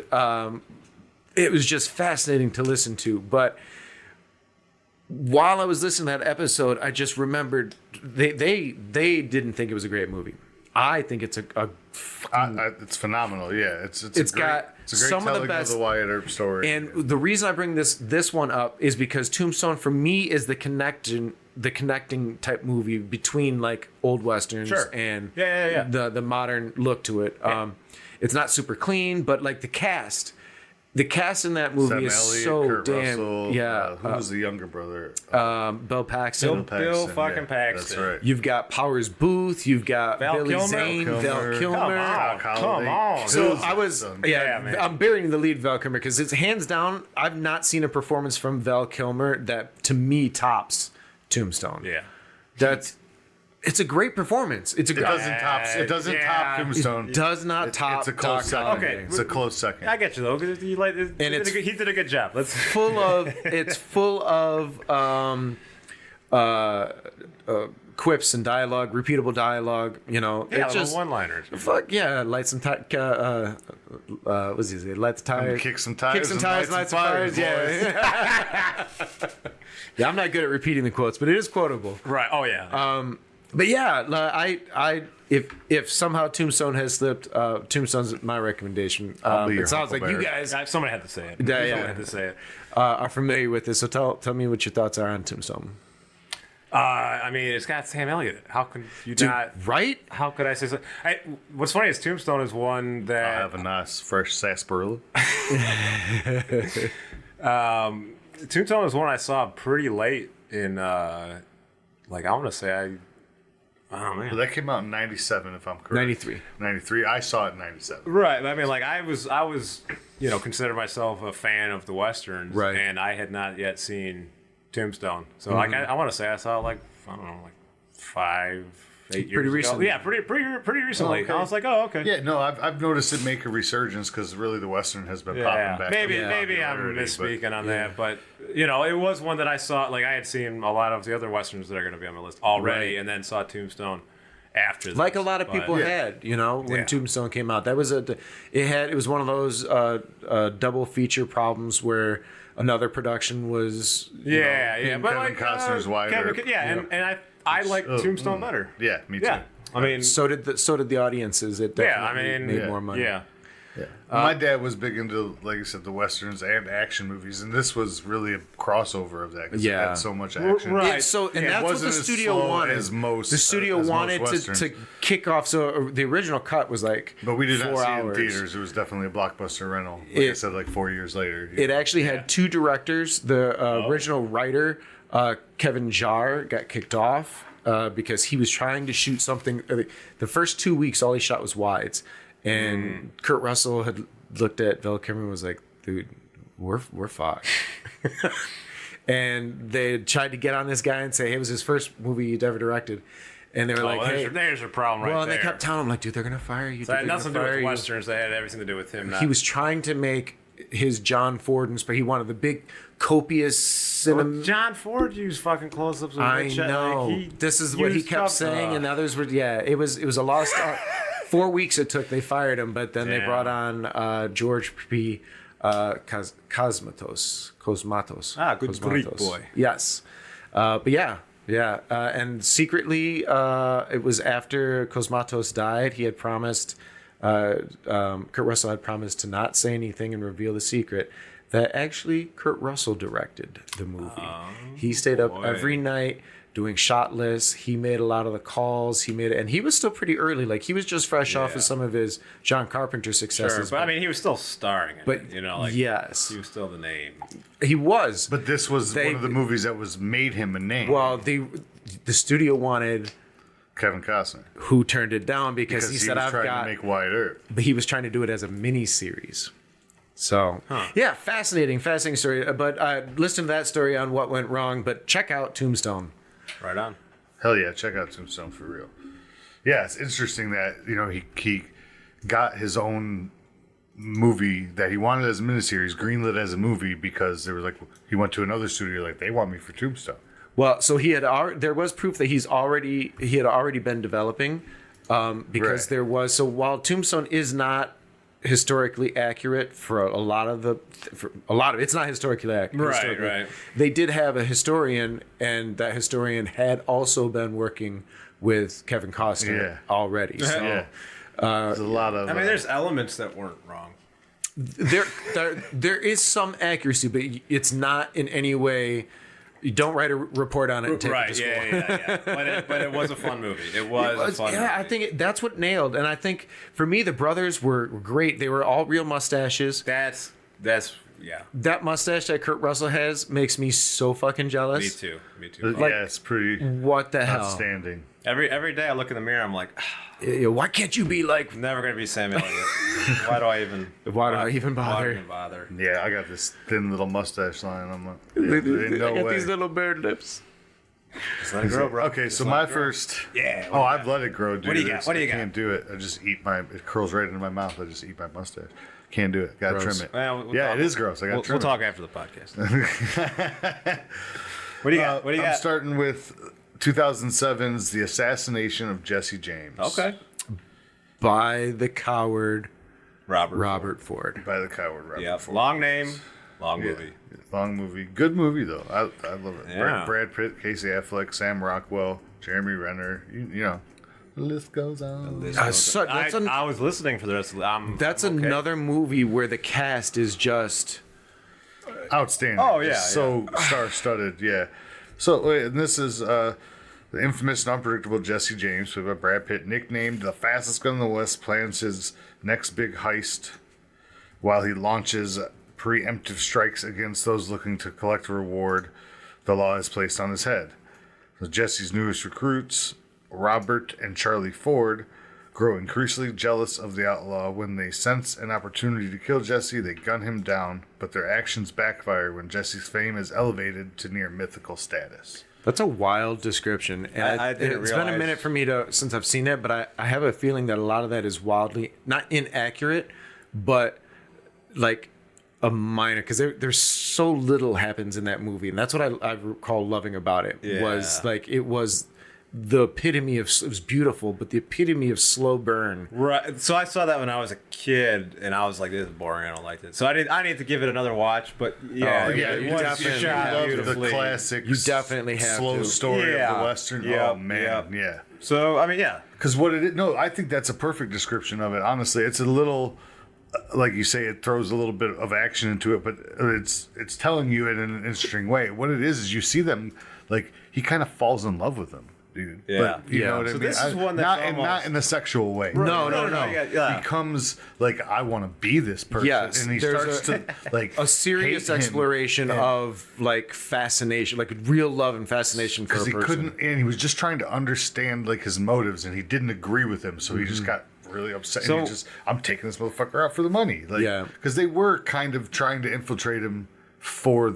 it was just fascinating to listen to. But while I was listening to that episode, I just remembered they didn't think it was a great movie. I think it's it's phenomenal. Yeah, it's It's a great, got it's a great some of the telling best- the Wyatt Earp story. And the reason I bring this one up is because Tombstone for me is the connecting type movie between like old westerns Sure. and Yeah. the modern look to it. It's not super clean, but like the cast The cast in that movie Sam is Elliott, so Kurt damn Russell, yeah. who was the younger brother? Bill Paxton. Bill fucking yeah, Paxton. That's right. You've got Powers Booth. You've got Val Billy Kilmer? Zane, Val Val Kilmer. Kilmer. Come on. So I was, Yeah, man. I'm burying the lead Val Kilmer because it's hands down. I've not seen a performance from Val Kilmer that to me tops Tombstone. Yeah. It's a great performance. It It doesn't top Tombstone. does not top. It's a close Doc second. Holliday. Okay. It's a close second. I get you though, because he did a good job. Let's It's full of quips and dialogue, repeatable dialogue. You know, yeah, it's just one-liners. fuck yeah, light some what's he say? Light the tires, Kick some tires. kick some and tires, light some fires. Yeah, yeah. I'm not good at repeating the quotes, but it is quotable. Right. Oh yeah. But yeah, if somehow Tombstone has slipped, Tombstone's my recommendation. be your It sounds like you Huckleberry. guys Someone had to say it. Yeah, Someone yeah. had to say it. are familiar with this. So tell me what your thoughts are on Tombstone. I mean, it's got Sam Elliott. How can you not? Right? How could I say so? What's funny is Tombstone is one I that have a nice fresh sarsaparilla. Tombstone is one I saw pretty late in. Like I want to say oh man. Well, that came out in 97, if I'm correct. 93. 93. I saw it in 97. Right. I mean, like I was, consider myself a fan of the westerns, Right. and I had not yet seen Tombstone. So like I want to say I saw it like I don't know, like 5, 8 years Pretty ago. recently. Yeah, pretty recently. Oh, okay. I was like, oh okay. Yeah, no, I've noticed it make a resurgence because really the Western has been popping back. Maybe up maybe in I'm popularity, misspeaking on that, but it was one that I saw. Like I had seen a lot of the other westerns that are going to be on my list already, Right. and then saw Tombstone after. This. Like a lot of people But- had, when Yeah. Tombstone came out. That was it was one of those double feature problems where another production was Yeah, but Kevin like Costner's wider. and I like Tombstone better. Yeah, me too. Yeah, I mean, so did the audiences. It definitely made yeah, more money. yeah. Yeah. My dad was big into, like you said, the westerns and action movies, and this was really a crossover of that because it Yeah. had so much action. Right. That's what It the wasn't as studio slow wanted. as most- the studio as most wanted Westerns. to kick off. So the original cut was like, But we did not 4 see hours. it in theaters. It was definitely a blockbuster rental. Like I said, like 4 years later. It actually had two directors. The original writer, Kevin Jarre, got kicked off because he was trying to shoot something. The first 2 weeks, all he shot was wides, and Kurt Russell had looked at Val Kilmer and was like, "Dude, we're fucked." And they tried to get on this guy and say, "Hey, it was his first movie he'd ever directed," and they were like, "Hey." There's your problem right Well, and there. they kept telling him, like, "Dude, they're gonna fire you." So it had nothing to do with westerns. They had everything to do with him. He was trying to make his John Ford, but he wanted the big, copious cinema. John Ford used fucking close-ups. Of I shit. know. Like, This is what he used kept stuff- saying, and others were. Yeah, it was a lost. 4 weeks it took. They fired him, but then they Damn. brought on George P. Cosmatos. Good Cosmatos. Greek boy. Yes, but yeah. And secretly, it was after Cosmatos died. He had promised. Kurt Russell had promised to not say anything and reveal the secret. That actually Kurt Russell directed the movie. He stayed up every night doing shot lists. He made a lot of the calls. And he was still pretty early. Like he was just fresh off of some of his John Carpenter successes. Sure, but I mean, he was still starring. But yes, he was still the name. he was. But this was one of the movies that was made him a name. Well, the studio wanted Kevin Costner. who turned it down because he said, was "I've trying got." to make Wide Earth. But he was trying to do it as a mini series. So yeah, fascinating story. But listen to that story on what went wrong. But check out Tombstone. Right on. Hell yeah, check out Tombstone for real. Yeah, it's interesting that he got his own movie that he wanted as a miniseries greenlit as a movie because they were like he went to another studio like they want me for Tombstone. Well, so there was proof that he had already been developing because Right. there was. So while Tombstone is not historically accurate for a lot of it's not historically accurate. Right. They did have a historian, and that historian had also been working with Kevin Costner already. So Yeah, there's a lot of. I mean, there's elements that weren't wrong. there is some accuracy, but it's not in any way. You don't write a report on it and take it to school. Yeah. But it was a fun movie. It was a fun movie. I think that's what nailed. And I think for me, the brothers were great. They were all real mustaches. That mustache that Kurt Russell has makes me so fucking jealous. Me too. Like, Yeah, it's pretty what the hell? outstanding. Every day I look in the mirror, I'm like, Why can't you be like? never gonna be Sam Elliott. Why do I even bother? Yeah, I got this thin little mustache line. I'm like, I no got way. these little bird lips. Just let it grow, bro. Okay, so my first. Yeah. Oh, I've let it grow, dude. What do you got? What do you I got? can't do it. I just eat my. It curls right into my mouth. I just eat my mustache. Can't do it. Gotta Gross. trim it. Well, we'll yeah, talk- it is gross. I gotta We'll trim talk after the podcast. What do you got? What do you I'm got? starting with 2007's The Assassination of Jesse James. Okay. By the coward Robert. Ford. By the coward Robert Yeah. Ford. Long name. Long movie. Long movie. Good movie, though. I love it. Yeah. Brad Pitt, Casey Affleck, Sam Rockwell, Jeremy Renner. You know, the list goes on. I was listening for the rest of the. That's I'm okay. another movie where the cast is just Outstanding. Oh, yeah, Just so star-studded, yeah. So, and this is the infamous and unpredictable Jesse James, played by Brad Pitt, nicknamed the fastest gun in the West, plans his next big heist while he launches preemptive strikes against those looking to collect a reward the law has placed on his head. So Jesse's newest recruits, Robert and Charlie Ford, grow increasingly jealous of the outlaw. When they sense an opportunity to kill Jesse, they gun him down, but their actions backfire when Jesse's fame is elevated to near mythical status. That's a wild description. And I didn't it's been a realize- minute for me since I've seen it, but I have a feeling that a lot of that is wildly not inaccurate, but like a minor, because there's so little happens in that movie, and that's what I recall loving about it. Yeah. Was like it was the epitome of, it was beautiful, but the epitome of slow burn. Right. So I saw that when I was a kid, and I was like, "This is boring. I don't like it." So I need to give it another watch. But yeah, you was definitely shot love beautifully. the classic. You definitely have slow to. story of Yeah. the Western. Yep. Oh man, Yep. yeah. So I mean, yeah. Because what it is, no, I think that's a perfect description of it. Honestly, it's a little, like you say, it throws a little bit of action into it, but it's telling you in an interesting way. What it is you see them, like he kind of falls in love with them, dude. Yeah. But, you know what I So mean? this is one that's not almost- in a sexual way. No. Yeah. Becomes like I want to be this person, Yes, and he there's starts to like A serious hate him. exploration And- of like fascination, like real love and fascination for a because he person. couldn't, and he was just trying to understand like his motives, and he didn't agree with him, so he Mm-hmm. just got really upset. So- and he just, I'm taking this motherfucker out for the money, like, Yeah. because they were kind of trying to infiltrate him for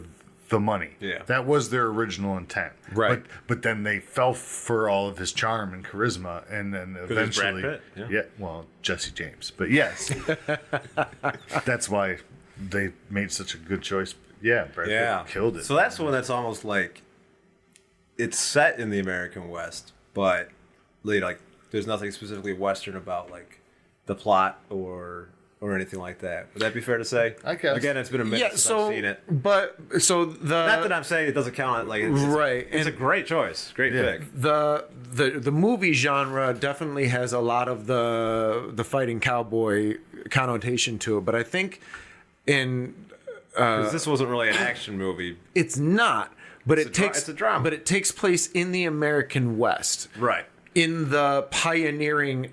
the money. Yeah. that was their original intent. Right. But then they fell for all of his charm and charisma, and then it was Brad eventually, Pitt, yeah. well, Jesse James, but yes, that's why they made such a good choice. Yeah, Brad Yeah. Pitt killed it. So that's one that's almost like it's set in the American West, but like there's nothing specifically Western about like the plot or anything like that. Would that be fair to say? I guess. Again, it's been a minute since I've seen it. But so Not that I'm saying it doesn't count. Like it's, Right, it's a and- great choice, great pick. the movie genre definitely has a lot of the fighting cowboy connotation to it, but I think in 'Cause this wasn't really an action movie, it's not. But it's a drama. But it takes place in the American West, right? in the pioneering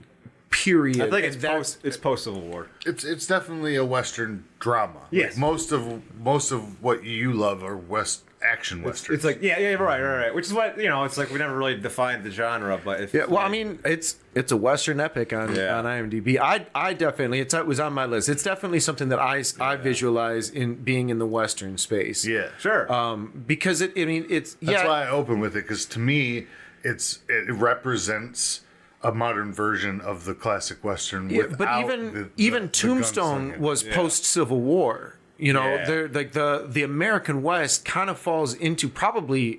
period. I think and it's post Civil War. It's definitely a Western drama. Yes. Like, most of what you love are action westerns. It's like yeah, right. Which is what it's like we never really defined the genre, but if Yeah, well, I mean, it's a Western epic on IMDb. I definitely it was on my list. It's definitely something that I visualize in being in the Western space. yeah, sure. Because it's That's why I open with it, because to me, it represents a modern version of the classic Western. Yeah, without but even the Tombstone gunslinging. was post Civil War. You know, Yeah. they're like the American West kind of falls into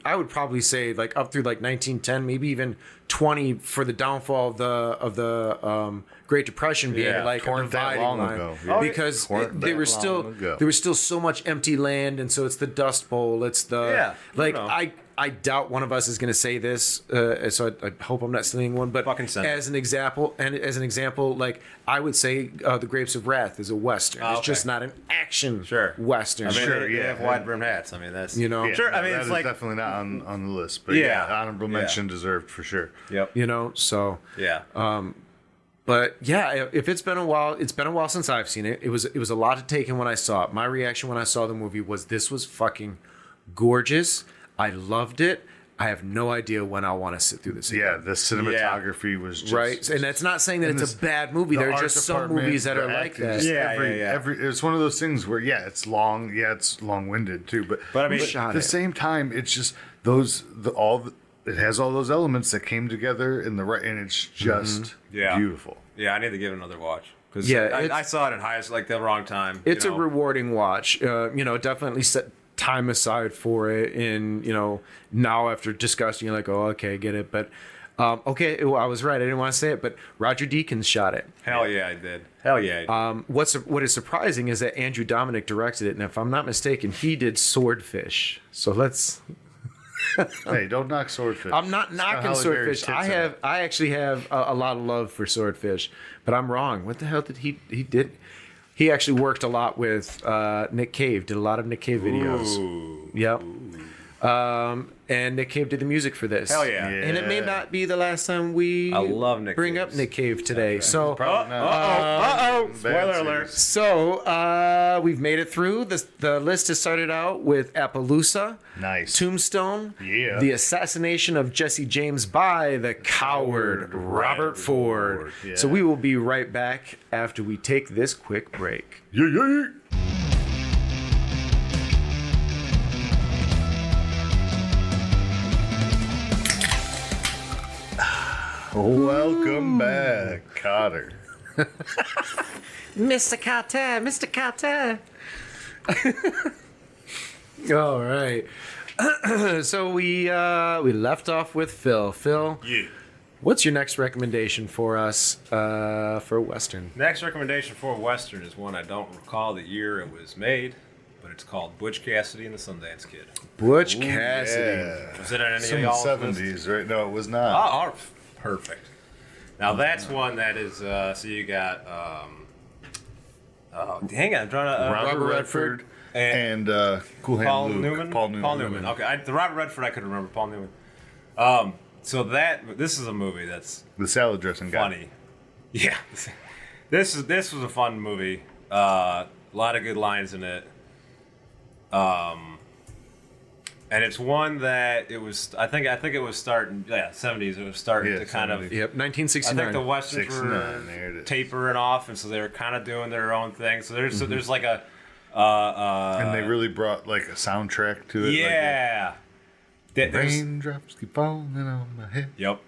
I would probably say like up through like 1910, maybe even 20 for the downfall of the Great Depression being Yeah, like a torn that dividing long line. ago. Yeah. Because Torn there that was still long ago. there was still so much empty land, and so it's the Dust Bowl. It's the Yeah, like I know. I doubt one of us is going to say this, so I hope I'm not stealing one. But Fucking send it. as an example, like I would say, The Grapes of Wrath is a western. Oh, It's okay. just not an action Sure. western. I mean, Sure, they yeah. have wide brimmed hats. I mean, that's You know, Yeah, Sure, I mean, that it's is like- definitely not on the list, but Yeah. honorable mention deserved for sure. Yep. you know. So Yeah. But yeah, if it's been a while since I've seen it. It was a lot to take in when I saw it. My reaction when I saw the movie was this was fucking gorgeous. I loved it. I have no idea when I'll want to sit through this again. Yeah, the cinematography was just... Right, and that's not saying that it's a bad movie. There are just some movies that are like that. It's one of those things where, it's long. Yeah, it's long-winded, too. But I mean, at the same time, it's just it has all those elements that came together in the right, and it's just beautiful. Yeah, I need to give it another watch. Because I saw it in the wrong time. It's a rewarding watch. Definitely set time aside for it, and now after discussing, you're like, oh, okay, get it. But I was right. I didn't want to say it, but Roger Deakins shot it. Hell yeah, I did. Hell yeah. What is surprising is that Andrew Dominic directed it, and if I'm not mistaken, he did Swordfish. So let's. Hey, don't knock Swordfish. I'm not knocking Swordfish. I actually have a lot of love for Swordfish, but I'm wrong. What the hell did he did? He actually worked a lot with Nick Cave. Did a lot of Nick Cave videos. Ooh. Yep. And Nick Cave did the music for this. Hell yeah. And it may not be the last time we bring up Nick Cave today. So, spoiler alert. So, we've made it through. The list has started out with Appaloosa, nice, Tombstone, the assassination of Jesse James by the coward Robert Ford. Yeah. So we will be right back after we take this quick break. Yeah. Welcome back, Cotter. Mr. Carter. All right. So we left off with Phil. Phil, what's your next recommendation for us for a Western? Next recommendation for a Western is one I don't recall the year it was made, but it's called Butch Cassidy and the Sundance Kid. Butch Cassidy. Yeah. Was it on any It's in of the y'all's 70s, lists? right? No, it was not. Oh, perfect. Now that's one that is. So you got. Hang on, I'm trying to. Robert Redford and Cool Hand Paul Luke. Newman. Paul Newman. Okay, the Robert Redford I could remember. Paul Newman. So this is a movie that's The salad dressing guy. funny. Yeah, this was a fun movie. A lot of good lines in it. And it's one that it was. I think it was starting. 70s. It was starting to kind of. Yep, 1969. I think the Westerns were tapering off, and so they were kind of doing their own thing. So there's like a. And they really brought like a soundtrack to it. Yeah. Raindrops keep falling on my head. Yep.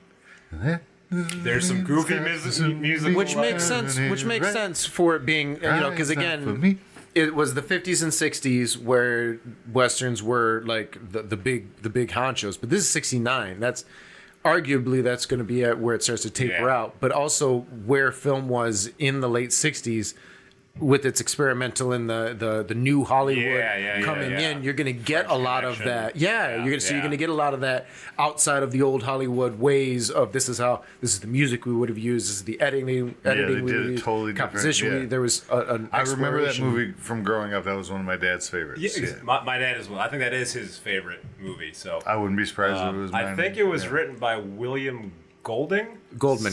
There's some goofy music, which makes sense. Which makes sense for it being because again. It was the 50s and 60s where Westerns were like the big honchos, but this is 69. That's arguably going to be at where it starts to taper out, but also where film was in the late 60s with its experimental and the new Hollywood coming in. You're going to get a lot of that. You're going to get a lot of that outside of the old Hollywood ways of this is the music we would have used, this is the editing we would have used, totally composition. There was an I remember that movie from growing up. That was one of my dad's favorites. Yeah. My dad as well. I think that is his favorite movie. So I wouldn't be surprised if it was mine. I think it was written by William Goldman,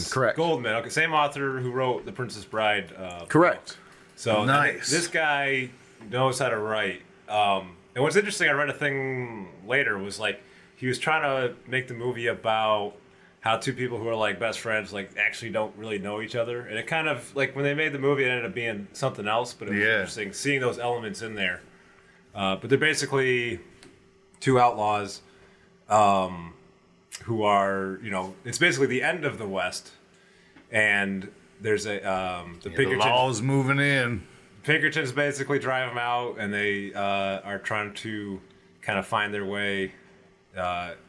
correct. Goldman, okay, same author who wrote The Princess Bride. Correct. Book. So nice. This guy knows how to write. And what's interesting, I read a thing later, was like he was trying to make the movie about how two people who are like best friends like actually don't really know each other. And it kind of like when they made the movie, it ended up being something else. But it was interesting seeing those elements in there. But they're basically two outlaws who are, it's basically the end of the West. And there's a the law's moving in. Pinkertons basically drive them out, and they are trying to kind of find their way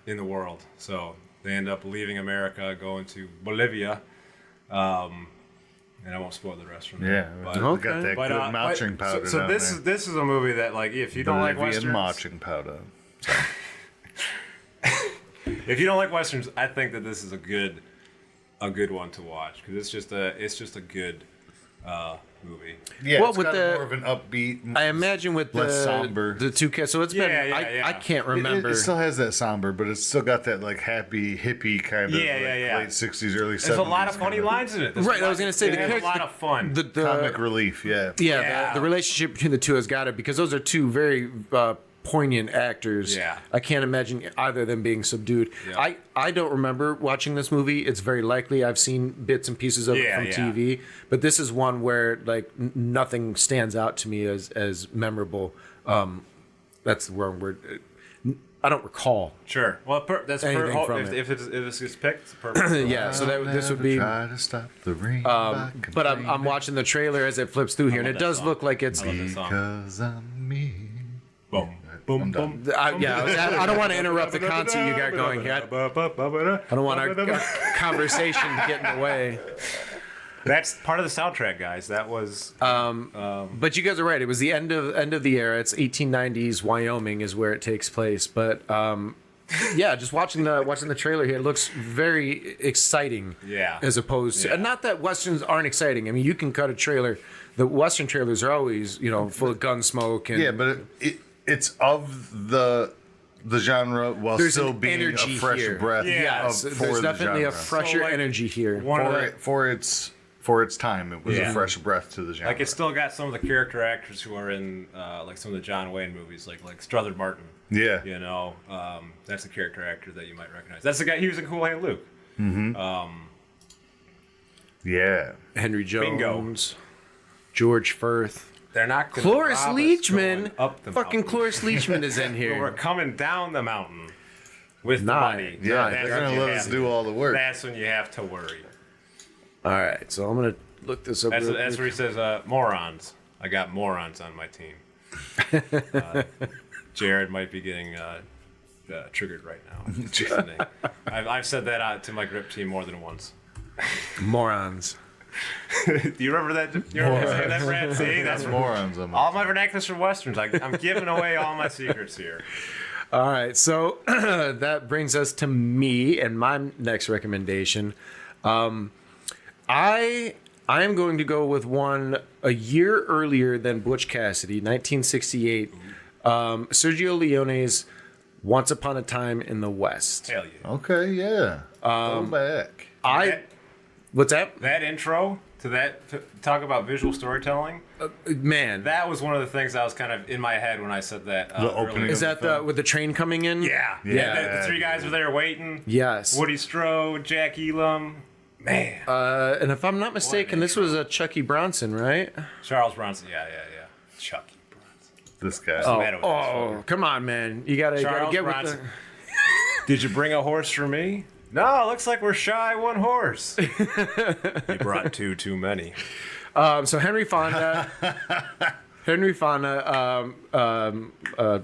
in the world. So they end up leaving America, going to Bolivia, and I won't spoil the rest from there. Yeah, but got that good marching powder. So this is a movie that like if you don't like Westerns, marching powder. If you don't like Westerns, I think that this is a good one to watch because it's just a good movie. Yeah, Well, it's with got the- more of an upbeat. I imagine with less somber. the two cats. So it's been. I can't remember. It still has that somber, but it's still got that like happy hippie kind of late 60s, early 70s. There's a lot of funny lines in it. Right, I was going to say there's a lot of fun. The comic relief, yeah. the relationship between the two has got it because those are two very poignant actors. Yeah. I can't imagine either of them being subdued. Yeah. I don't remember watching this movie. It's very likely I've seen bits and pieces of it from TV, but this is one where like nothing stands out to me as memorable. That's the wrong word. I don't recall. Sure. Well, that's Anything from if, it. if this gets picked, it's perfect. Yeah, so this would be. Try to stop the rain But I'm watching the trailer as it flips through here, and it does look like it's. I love that song. because I'm me. Boom. Boom, boom. I don't want to interrupt the concert you got going here. I don't want our conversation to get in the way. That's part of the soundtrack, guys. That was. But you guys are right. It was the end of the era. It's 1890s Wyoming is where it takes place. But yeah, just watching the trailer here, it looks very exciting. Yeah. As opposed to, and not that westerns aren't exciting. I mean, you can cut a trailer. The western trailers are always full of gun smoke and Yeah, but it's of the genre while there's still an being a energy fresh here. breath. Yes, for there's the definitely a genre. fresher So, like, energy here. for its time. It was a fresh breath to the genre. Like, it's still got some of the character actors who are in, like, some of the John Wayne movies, like Struthers Martin. Yeah. You know, that's a character actor that you might recognize. That's the guy, he was in Cool Hand Luke. Yeah. Henry Jones, Bingo. George Firth. They're not gonna Cloris rob us Leachman. going up the Fucking mountain. Cloris Leachman is in We're here. coming down the mountain with the Nice. money. Yeah, That's they're when going you to let us have- do all the work. That's when you have to worry. All right, so I'm gonna look this up. That's real where quick. he says, morons. I got morons on my team. Jared might be getting triggered right now. Listening. I've said that to my grip team more than once. Morons. Do you remember that? You remember saying that, Brad? See, that's Morons on my all my vernaculars from westerns. I'm giving away all my secrets here. All right, so that brings us to me and my next recommendation. I am going to go with one a year earlier than Butch Cassidy, 1968. Sergio Leone's "Once Upon a Time in the West." Hell yeah. Okay, yeah. Go back. What's that? That intro to talk about visual storytelling. Man, That was one of the things I was kind of in my head when I said that. The opening earlier. is that with the train coming in? Yeah. Yeah. The three guys were there waiting. Yes. Woody Strode, Jack Elam. Man. And if I'm not mistaken, this was a Chucky Bronson, right? Charles Bronson. Yeah. Chucky Bronson. This guy. Oh, come on, man! You gotta Charles get Bronson. with Did you bring a horse for me? No, looks like we're shy one horse. You brought too many. So Henry Fonda,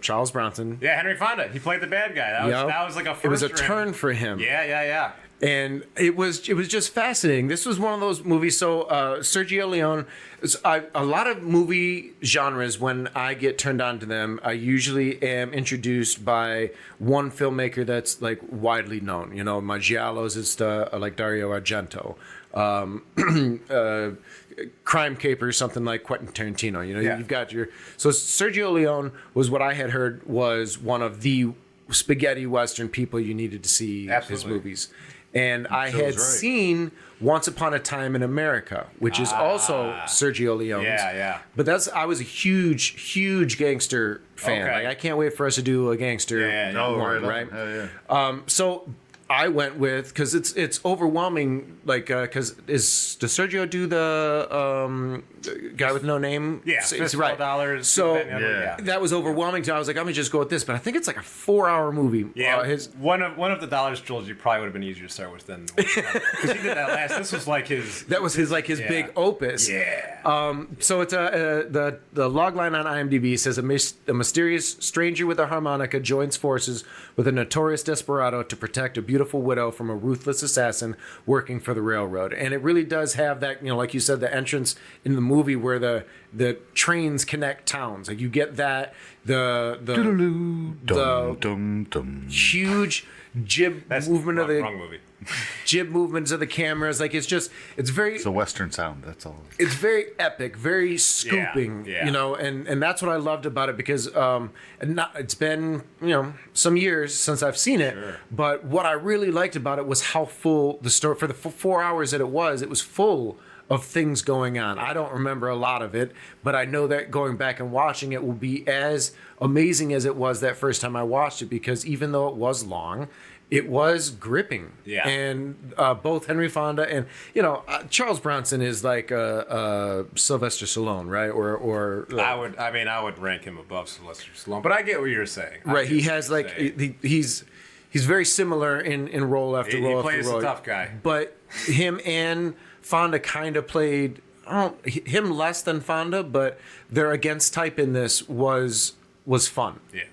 Charles Bronson. Yeah, Henry Fonda. He played the bad guy. That was like a first It was a for him. turn for him. Yeah. And it was just fascinating. This was one of those movies. So Sergio Leone, a lot of movie genres, when I get turned on to them, I usually am introduced by one filmmaker that's like widely known. You know, my giallos is like Dario Argento. Crime capers, something like Quentin Tarantino. You know, you've got so Sergio Leone was what I had heard was one of the spaghetti western people you needed to see his movies. And I had seen Once Upon a Time in America, which is also Sergio Leone's. Yeah. But I was a huge gangster fan. Okay. Like, I can't wait for us to do a gangster one, right? So I went with, because it's overwhelming, like, because does Sergio do the guy with no name? Yeah, It's right. $50. So Yeah. that was overwhelming. So I was like, I'm gonna just go with this. But I think it's like a 4-hour movie. Yeah, one of the Dollars trilogy probably would have been easier to start with than because he did that last. This was like his. That was his big opus. Yeah. So it's the log line on IMDb says a mysterious stranger with a harmonica joins forces with a notorious desperado to protect a beautiful widow from a ruthless assassin working for the railroad. And it really does have that, like you said, the entrance in the movie where the trains connect towns. Like you get that the huge jib movement of the wrong movie. jib movements of the cameras. Like it's very. It's a Western sound. That's all. It's very epic, very scooping, Yeah. you know, and that's what I loved about it because it's been, you know, some years since I've seen it, but what I really liked about it was how full the story, for the 4 hours that it was full of things going on. I don't remember a lot of it, but I know that going back and watching it will be as amazing as it was that first time I watched it, because even though it was long, it was gripping. Yeah. And both Henry Fonda and, you know, Charles Bronson is like Sylvester Stallone, right? Or I would rank him above Sylvester Stallone, but I get what you're saying. right. He has like he's very similar in role after role. He plays after role. a tough guy. But him and Fonda kind of played him less than Fonda, but their against type in this was fun. Yeah.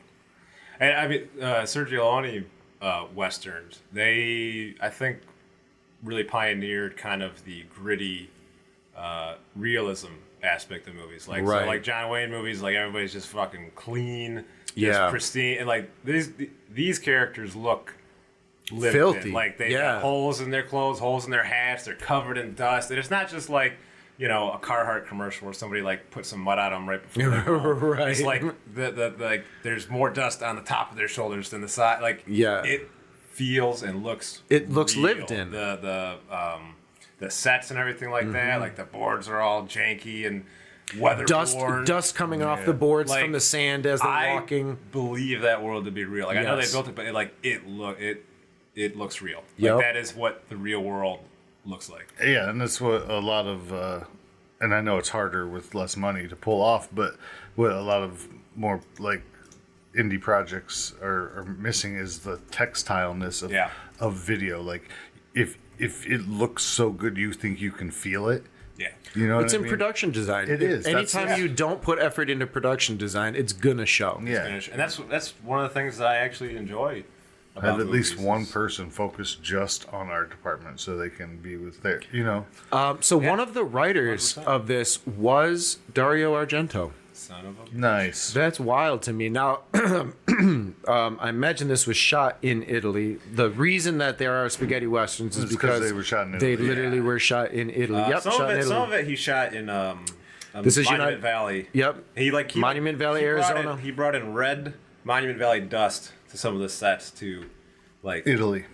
And I mean, Sergio Leone westerns, they, I think, really pioneered kind of the gritty realism aspect of movies. Like, Right. so like John Wayne movies, like everybody's just fucking clean, Yeah. just pristine, and like these characters look lived Filthy. in. Like they Yeah. have holes in their clothes, holes in their hats, they're covered in dust, and it's not just like, you know, a Carhartt commercial where somebody like put some mud on them right before they go. Right. It's like the like there's more dust on the top of their shoulders than the side. Like, Yeah. it feels and looks. It looks real. lived in. The sets and everything like that. Like the boards are all janky and weather Dust coming off the boards Like, from the sand as they're I walking. believe that world to be real. Like I know they Yes. built it, but it looks real. Yep. Like that is what the real world looks like. Yeah, and that's what a lot of, and I know it's harder with less money to pull off, but what a lot of more like indie projects are missing is the textileness of video. Like if it looks so good, you think you can feel it. Yeah. You know, It's what I in mean? production design. It is. Anytime you don't put effort into production design, it's gonna show. Yeah, And that's one of the things that I actually enjoy. About have at least movies one is- person focus just on art department so they can be with their, you know. So one of the writers 100%. of this was Dario Argento. Son of a. Nice. That's wild to me. Now, I imagine this was shot in Italy. The reason that there are spaghetti westerns is It's 'cause because they were shot in They Italy. literally were shot in Italy. Yep, Some shot of in it, Italy. some of it he shot in This is Monument United- Valley. Yep. Monument Valley, Arizona. He brought in red Monument Valley dust to some of the sets to, like, Italy.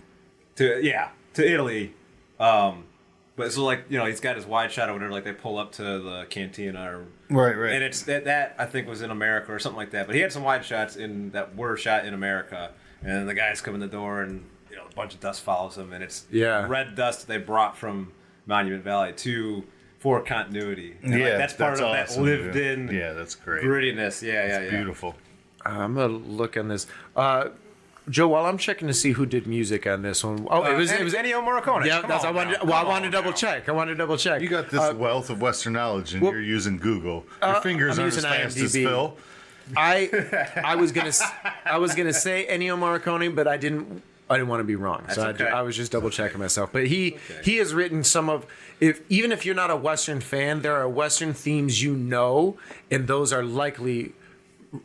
to Italy. But so like, you know, he's got his wide shot or whatever. Like they pull up to the cantina, Right. and it's that I think was in America or something like that. But he had some wide shots that were shot in America, and the guys come in the door, and you know a bunch of dust follows them, and it's red dust they brought from Monument Valley for continuity. And like, that's part of awesome, that lived in that's great. grittiness. Yeah. Beautiful. I'm gonna look on this. Joe, while I'm checking to see who did music on this one. Oh, it was Ennio Morricone. Yeah, that's. I wanted to double check. You got this wealth of Western knowledge, and you're using Google. Your fingers I'm aren't as using fast as IMDb. Phil. I was gonna say Ennio Morricone, but I didn't want to be wrong, so okay. I was just double checking myself. But he has written some of. Even if you're not a Western fan, there are Western themes you know, and those are likely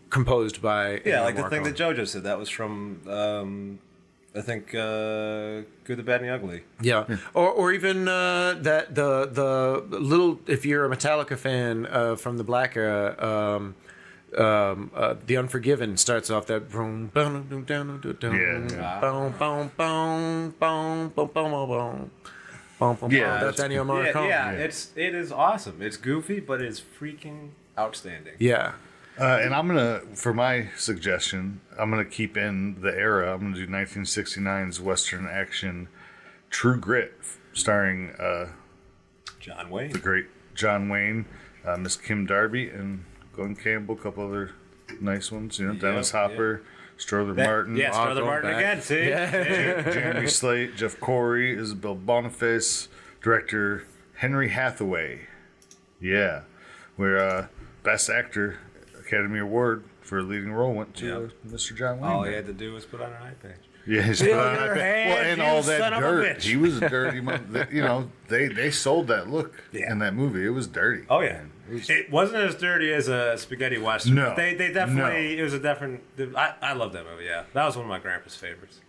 composed by Ennio like the Morricone. thing that JoJo said. That was from I think Good, the Bad, and the Ugly. Yeah, or even that the little, if you're a Metallica fan from the Black era, The Unforgiven starts off that that's Ennio Morricone. Yeah, it is awesome. It's goofy, but it's freaking outstanding. Yeah. And I'm gonna, for my suggestion, I'm gonna keep in the era. I'm gonna do 1969's Western action True Grit, starring John Wayne. the great John Wayne, Miss Kim Darby, and Glenn Campbell. A couple other nice ones. You know, Dennis Hopper, Strother Martin, Yeah, Strother going Martin back. again. See, Jeremy Slate, Jeff Corey, Isabel Boniface, director Henry Hathaway. Yeah, where Best Actor Academy Award for a leading role went to Mr. John Wayne. all he had to do was put on an eye patch. Yeah, he's Fill put on your that hands, well, and you all son that of a dirt. bitch. He was a dirty. You know, they sold that look in that movie. It was dirty. Oh yeah, Man. It was- it wasn't as dirty as a spaghetti western. No. but they definitely No. it was a different. I love that movie. Yeah, that was one of my grandpa's favorites.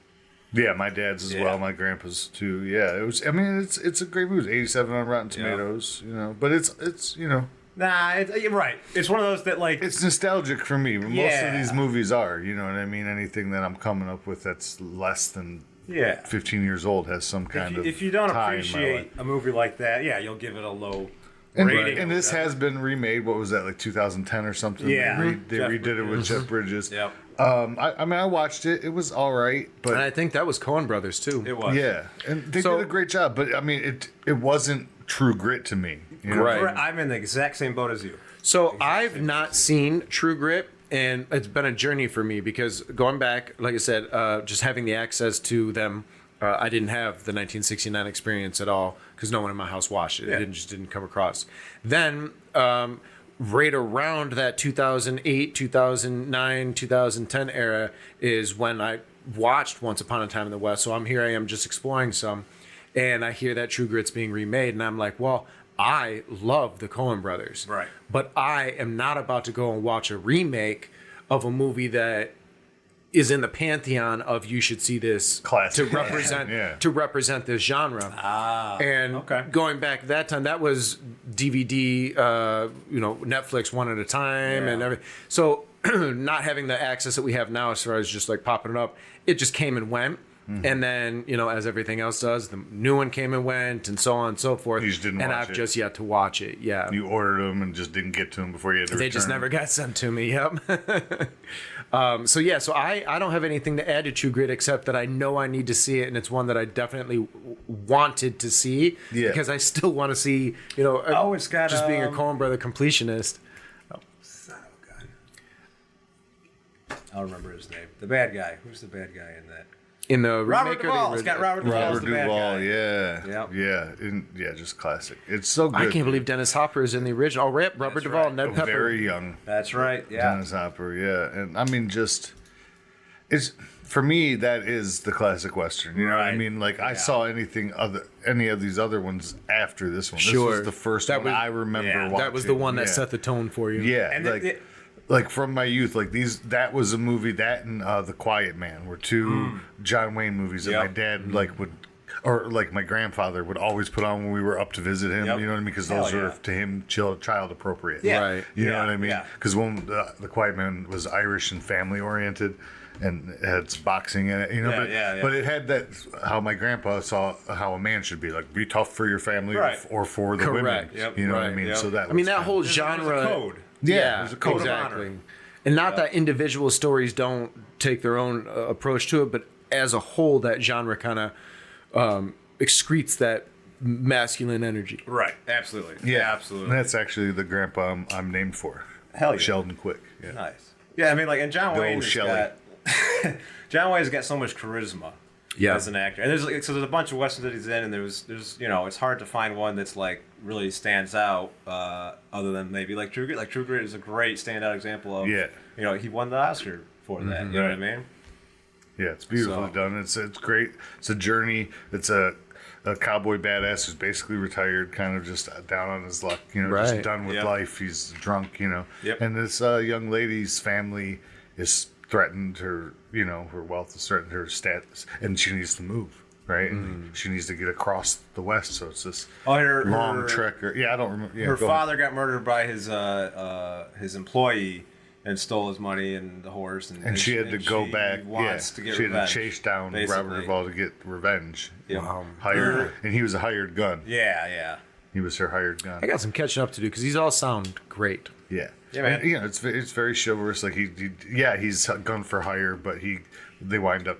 Yeah, my dad's as well. My grandpa's too. Yeah, it was. I mean, it's a great movie. 87 on Rotten Tomatoes. You know, but it's you know. Nah, you're right. It's one of those that like it's nostalgic for me. Most of these movies are. You know what I mean? Anything that I'm coming up with that's less than 15 years old has some kind of. If you don't appreciate a movie like that, you'll give it a low rating. And this has been remade. What was that, like 2010 or something? Yeah, they redid it with Jeff Bridges. Yep. I mean, I watched it. It was all right, but and I think that was Coen Brothers too. It was. Yeah, and they did a great job. But I mean, it wasn't True Grit to me. You know? Right. I'm in the exact same boat as you. So I've not seen True Grit, and it's been a journey for me because going back, like I said, just having the access to them, I didn't have the 1969 experience at all because no one in my house watched it. It just didn't come across. Then right around that 2008, 2009, 2010 era is when I watched Once Upon a Time in the West. So I am just exploring some, and I hear that True Grit's being remade, and I'm like, well, I love the Coen Brothers, right? But I am not about to go and watch a remake of a movie that is in the pantheon of you should see this classic to represent this genre. And going back that time, that was DVD, Netflix one at a time and everything. So not having the access that we have now as far as just like popping it up, it just came and went. Mm-hmm. And then, as everything else does, the new one came and went and so on and so forth. You just didn't watch it. And I've just yet to watch it, You ordered them and just didn't get to them before you had to return. They just never got sent to me, yep. So I don't have anything to add to True Grit except that I know I need to see it, and it's one that I definitely wanted to see because I still want to see, it's got just being a Coen Brother completionist. Son of a gun. I'll remember his name. The bad guy. Who's the bad guy in that? In the Robert Duvall. It's got Robert Duvall. Just classic. It's so good. I can't believe Dennis Hopper is in the original. Robert Duvall, Ned Pepper. Very young. That's right. Yeah. Dennis Hopper. Yeah, and I mean, it's for me that is the classic Western. You know what I mean? Like I saw any of these other ones after this one. This was the first one I remember watching. That was the one that set the tone for you. Yeah, and like from my youth, like that was a movie, that and The Quiet Man were two John Wayne movies that my dad or my grandfather would always put on when we were up to visit him. You know what I mean? Because those were to him child appropriate. Yeah. Right. You know what I mean? Because when The Quiet Man was Irish and family oriented, and it had boxing in it, but it had that how my grandpa saw how a man should be, like be tough for your family or for the women. You know what I mean? So that that whole genre code. Yeah, there's a code exactly. And not that individual stories don't take their own approach to it, but as a whole, that genre kind of excretes that masculine energy. Right. Absolutely. Yeah, absolutely. And that's actually the grandpa I'm named for. Hell yeah. Sheldon Quick. Yeah. Nice. Yeah, I mean, like, and John Wayne's got so much charisma. As an actor, and there's a bunch of westerns that he's in, and there's it's hard to find one that's like really stands out other than maybe like True Grit. Like True Grit is a great standout example of he won the Oscar for that. You know what I mean? Yeah, it's beautifully done. It's great. It's a journey. It's a cowboy badass who's basically retired, kind of just down on his luck. Just done with life. He's drunk. And this young lady's family is threatened. Her wealth has threatened her status, and she needs to move, right? And she needs to get across the West, so it's this long trek. I don't remember. Yeah, her father got murdered by his employee and stole his money and the horse, and she had to go back. To get she revenge, had to chase down Robert Duvall to get revenge. Hired, and he was a hired gun. Yeah. He was her hired gun. I got some catching up to do because these all sound great. Yeah. Yeah, man. And, it's very chivalrous. Like he's gun for hire, but they wind up,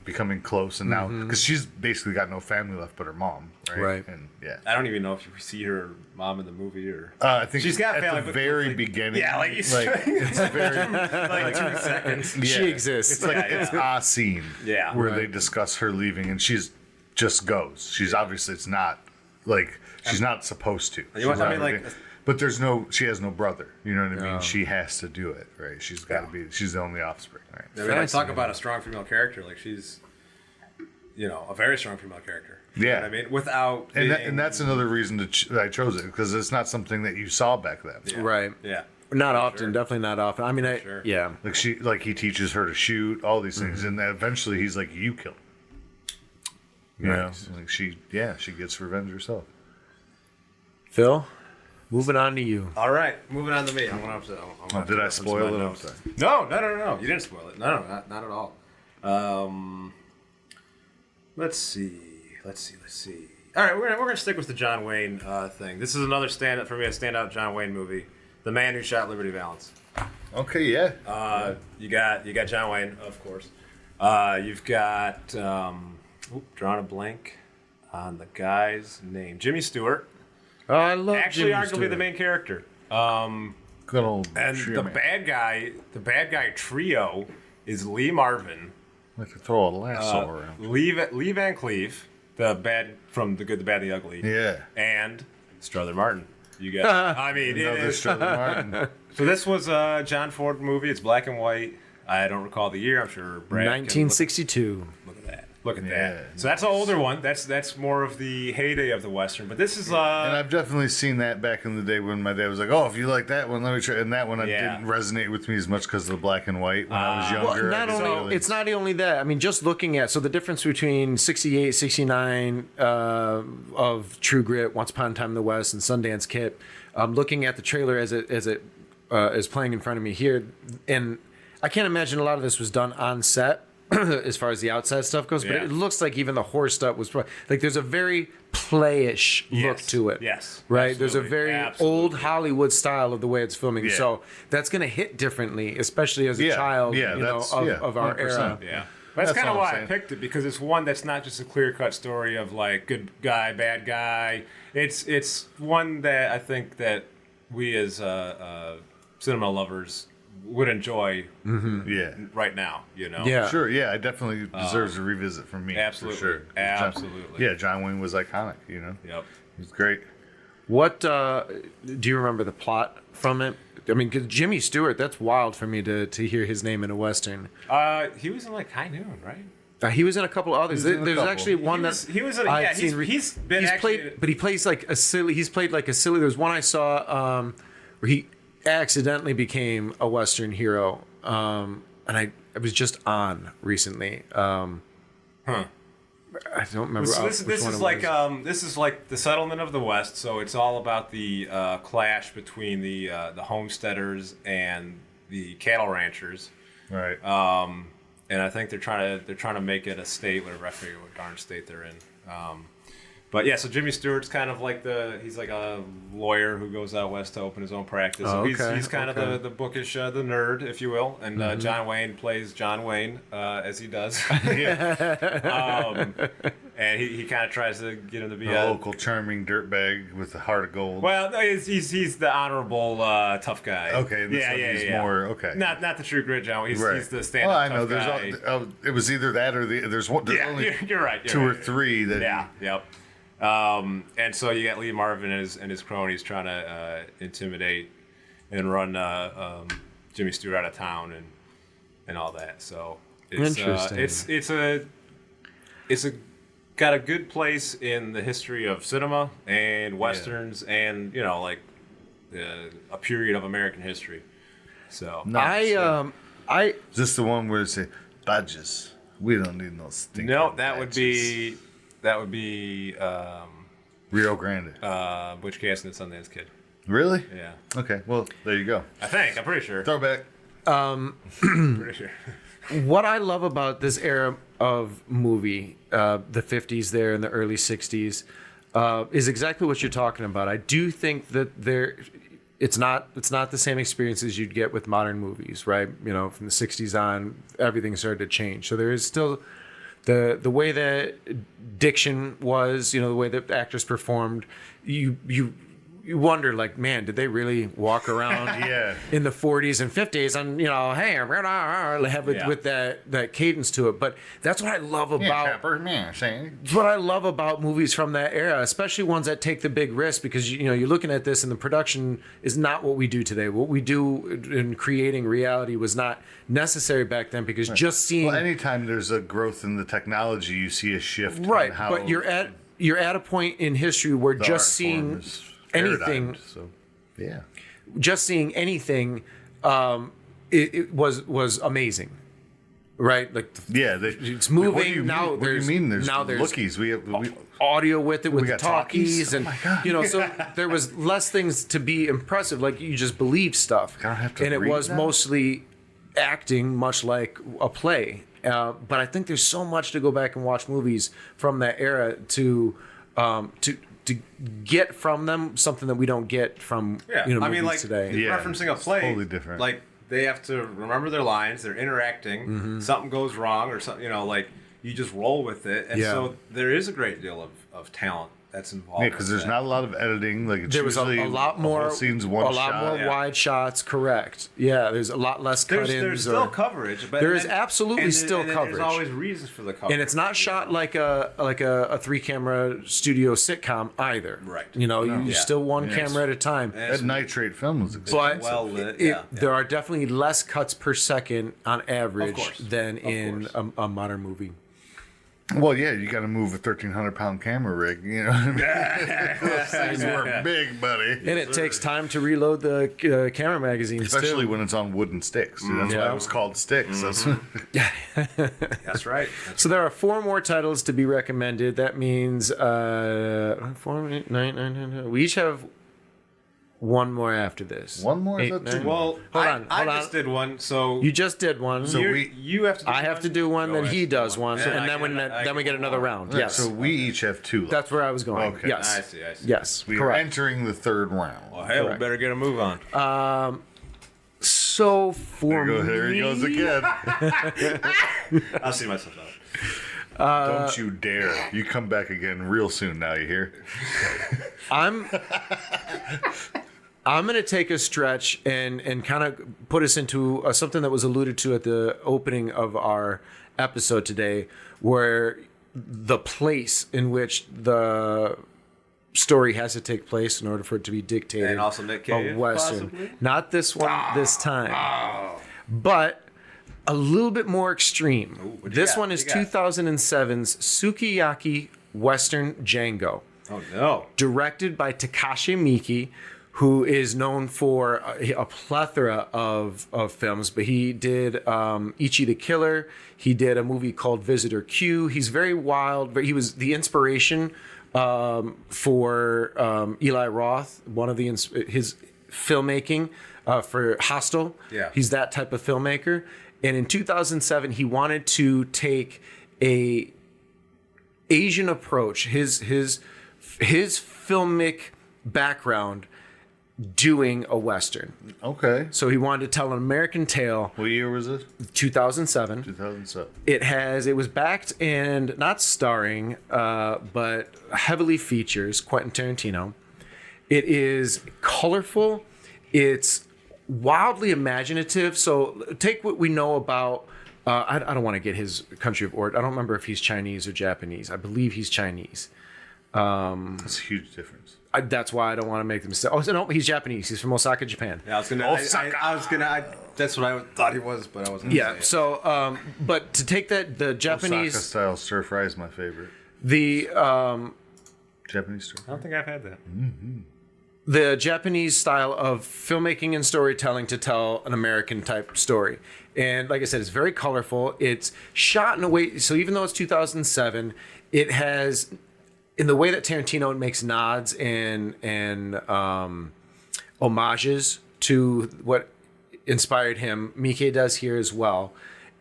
becoming close, and now because she's basically got no family left but her mom, right? And I don't even know if you see her mom in the movie or. I think she's got family at the very beginning. Yeah, like it's very like 2 seconds. Yeah. She exists. It's like it's a scene. Yeah, where they discuss her leaving, and she's just goes. She's obviously it's not like she's not supposed to. But she has no brother. You know what I mean? She has to do it, right? She's got to be. She's the only offspring, right? I mean, talk about a strong female character. Like she's, a very strong female character. You know what I mean, without and that's another reason that I chose it because it's not something that you saw back then. Right. Yeah. Not often, definitely not often. I mean, Sure. yeah. Like he teaches her to shoot, all these things, and then eventually he's like, "You kill." You Nice. know, like she gets revenge herself. Phil, moving on to you. All right, moving on to me. I'm gonna have to. Did I spoil it? I'm sorry. No. You didn't spoil it. No, not at all. Let's see. All right, we're gonna stick with the John Wayne thing. This is another standout for me. A standout John Wayne movie, The Man Who Shot Liberty Valance. Okay, yeah. You got John Wayne, of course. You've got drawing a blank on the guy's name, Jimmy Stewart. Oh, I love Actually, Jimmy arguably Stewart. the main character. Good old. And the bad guy trio is Lee Marvin, Like to throw a lasso around. Lee Van Cleef, the bad from The Good, the Bad, and the Ugly. Yeah. And Strother Martin. You got. I mean, it Another is. Strother Martin. So this was a John Ford movie. It's black and white. I don't recall the year. I'm sure Brad can 1962. look at that. Look at Yeah. that. So that's an older one. That's more of the heyday of the Western. But this is And I've definitely seen that back in the day when my dad was like, "Oh, if you like that one, let me try." And that one Yeah. didn't resonate with me as much because of the black and white when I was younger. Well, not I didn't only really- it's not only that. I mean, just looking at the difference between 68, 69 of True Grit, Once Upon a Time in the West, and Sundance Kid. Looking at the trailer as it is playing in front of me here, and I can't imagine a lot of this was done on set as far as the outside stuff goes. But Yeah. it looks like even the horse stuff was like there's a very playish look Yes. to it. Yes. Right. There's a Absolutely. very Absolutely. old Hollywood style of the way it's filming. Yeah. So that's going to hit differently, especially as a child. Yeah, you know, that's- of our 100%. era. Yeah. That's That's kind of all I'm why I saying. picked it, because it's one that's not just a clear-cut story of like good guy, bad guy. It's one that I think that we as cinema lovers would enjoy Yeah. right now. You know. Yeah. Sure, yeah, it definitely deserves a revisit from me. Absolutely. For sure. Absolutely. Yeah, John Wayne was iconic, you know? Yep. He was great. What do you remember the plot from it? I mean, 'cause Jimmy Stewart, that's wild for me to hear his name in a Western. He was in like High Noon, right? He was in a couple others. He was in a There's couple. actually one He was in. I've Yeah, seen he's been actually. played, but he plays like a silly. He's played like a silly. There's one I saw where he accidentally became a Western hero, and I was just on recently. I don't remember. So this which one is it like was. this is like the settlement of the West. So it's all about the clash between the homesteaders and the cattle ranchers. Right. And I think they're trying to make it a state, whatever, I forget what darn state they're in. But yeah, so Jimmy Stewart's kind of like he's like a lawyer who goes out west to open his own practice. So he's kind of the bookish, the nerd, if you will. And John Wayne plays John Wayne, as he does. And he kind of tries to get him to be a local charming dirtbag with a heart of gold. Well, no, he's the honorable tough guy. Okay, he's more okay. Not the True Grit John. He's the stand-up well, I know. tough guy. It was either that or there's only you're right. two or three that. Yeah. Yep. And so you got Lee Marvin and his cronies trying to intimidate and run Jimmy Stewart out of town and all that. So it's Interesting. it's got a good place in the history of cinema and westerns and like a period of American history. So Is this the one where it say badges? We don't need no stinking no, badges. that would be Rio Grande. Butch Cassidy and Sundance Kid. Really? Yeah, Okay. Well, there you go. I'm pretty sure. Throwback. Pretty sure. What I love about this era of movie, the 50s there and the early 60s, is exactly what you're talking about. I do think that it's not the same experiences you'd get with modern movies, right? You know, from the 60s on, everything started to change. So there is still the way that diction was, the way that actors performed, you wonder, like, man, did they really walk around Yeah. in the 40s and 50s and, hey, have it with that cadence to it. But that's what I love about that's what I love about movies from that era, especially ones that take the big risk, because you're looking at this and the production is not what we do today. What we do in creating reality was not necessary back then, because just seeing Well, anytime there's a growth in the technology, you see a shift. right, in how but you're at a point in history where the just art seeing form is anything paradigmed, So, yeah. just seeing anything, it was amazing. Right, like it's moving. What do you now. Mean? What do you mean? There's lookies. We have audio with it, with the talkies, and so there was less things to be impressive. Like you just believed stuff, and it was mostly acting, much like a play. But I think there's so much to go back and watch movies from that era to get from them something that we don't get from movies today. Referencing a play, totally different. Like they have to remember their lines. They're interacting. Something goes wrong, or something. Like you just roll with it, and so there is a great deal of talent that's involved. Yeah, because there's not a lot of editing. Like it's there was a lot more scenes, a lot more wide shots. Correct. Yeah, there's a lot less cut-ins. There's still coverage, but there is absolutely still coverage. There's always reasons for the coverage, and it's not shot like a 3-camera studio sitcom either. Right. You still one camera at a time. That nitrate film was expensive. Well lit. There are definitely less cuts per second on average than in a modern movie. Well, yeah, you got to move a 1,300-pound camera rig. You know what I mean? Those things were big, buddy. And it takes time to reload the camera magazines, especially when it's on wooden sticks. That's why it was called sticks. That's right. So there are 4 more titles to be recommended. That means 4, 8, 9, 9. We each have one more after this. One more? 8, 9. Well, hold on. I just did one, so you just did one. So you have to. I have to do one, then he does one, and then we get another round. Yes. So we each have 2 left. That's where I was going. Okay. Yes. I see. Yes. We are entering the 3rd round. Well, hey, we better get a move on. So for me, there he goes again. I'll see myself out. Don't you dare! You come back again real soon. Now you hear? I'm going to take a stretch and kind of put us into something that was alluded to at the opening of our episode today, where the place in which the story has to take place in order for it to be dictated. And also Nick Cave, a Western. possibly? Not this one this time. But a little bit more extreme. This one is 2007's Sukiyaki Western Django. Oh, no. Directed by Takashi Miike, who is known for a plethora of films, but he did Ichi the Killer. He did a movie called Visitor Q. He's very wild, but he was the inspiration for Eli Roth, one of his filmmaking for Hostel. Yeah. He's that type of filmmaker. And in 2007, he wanted to take a Asian approach, his filmic background, doing a Western. Okay. So he wanted to tell an American tale. What year was it? 2007. 2007. It was backed and not starring, but heavily features Quentin Tarantino. It is colorful. It's wildly imaginative. So take what we know about, I don't want to get his country of origin. I don't remember if he's Chinese or Japanese. I believe he's Chinese. That's a huge difference. That's why I don't want to make the mistake. Oh, no, he's Japanese. He's from Osaka, Japan. Yeah, that's what I thought he was, but I wasn't. Yeah. So, but to take the Japanese Osaka style stir fry is my favorite. The Japanese stir fry. I don't think I've had that. Mm-hmm. The Japanese style of filmmaking and storytelling to tell an American type story. And like I said, it's very colorful. It's shot in a way, so even though it's 2007, it has, in the way that Tarantino makes nods and homages to what inspired him, Miike does here as well.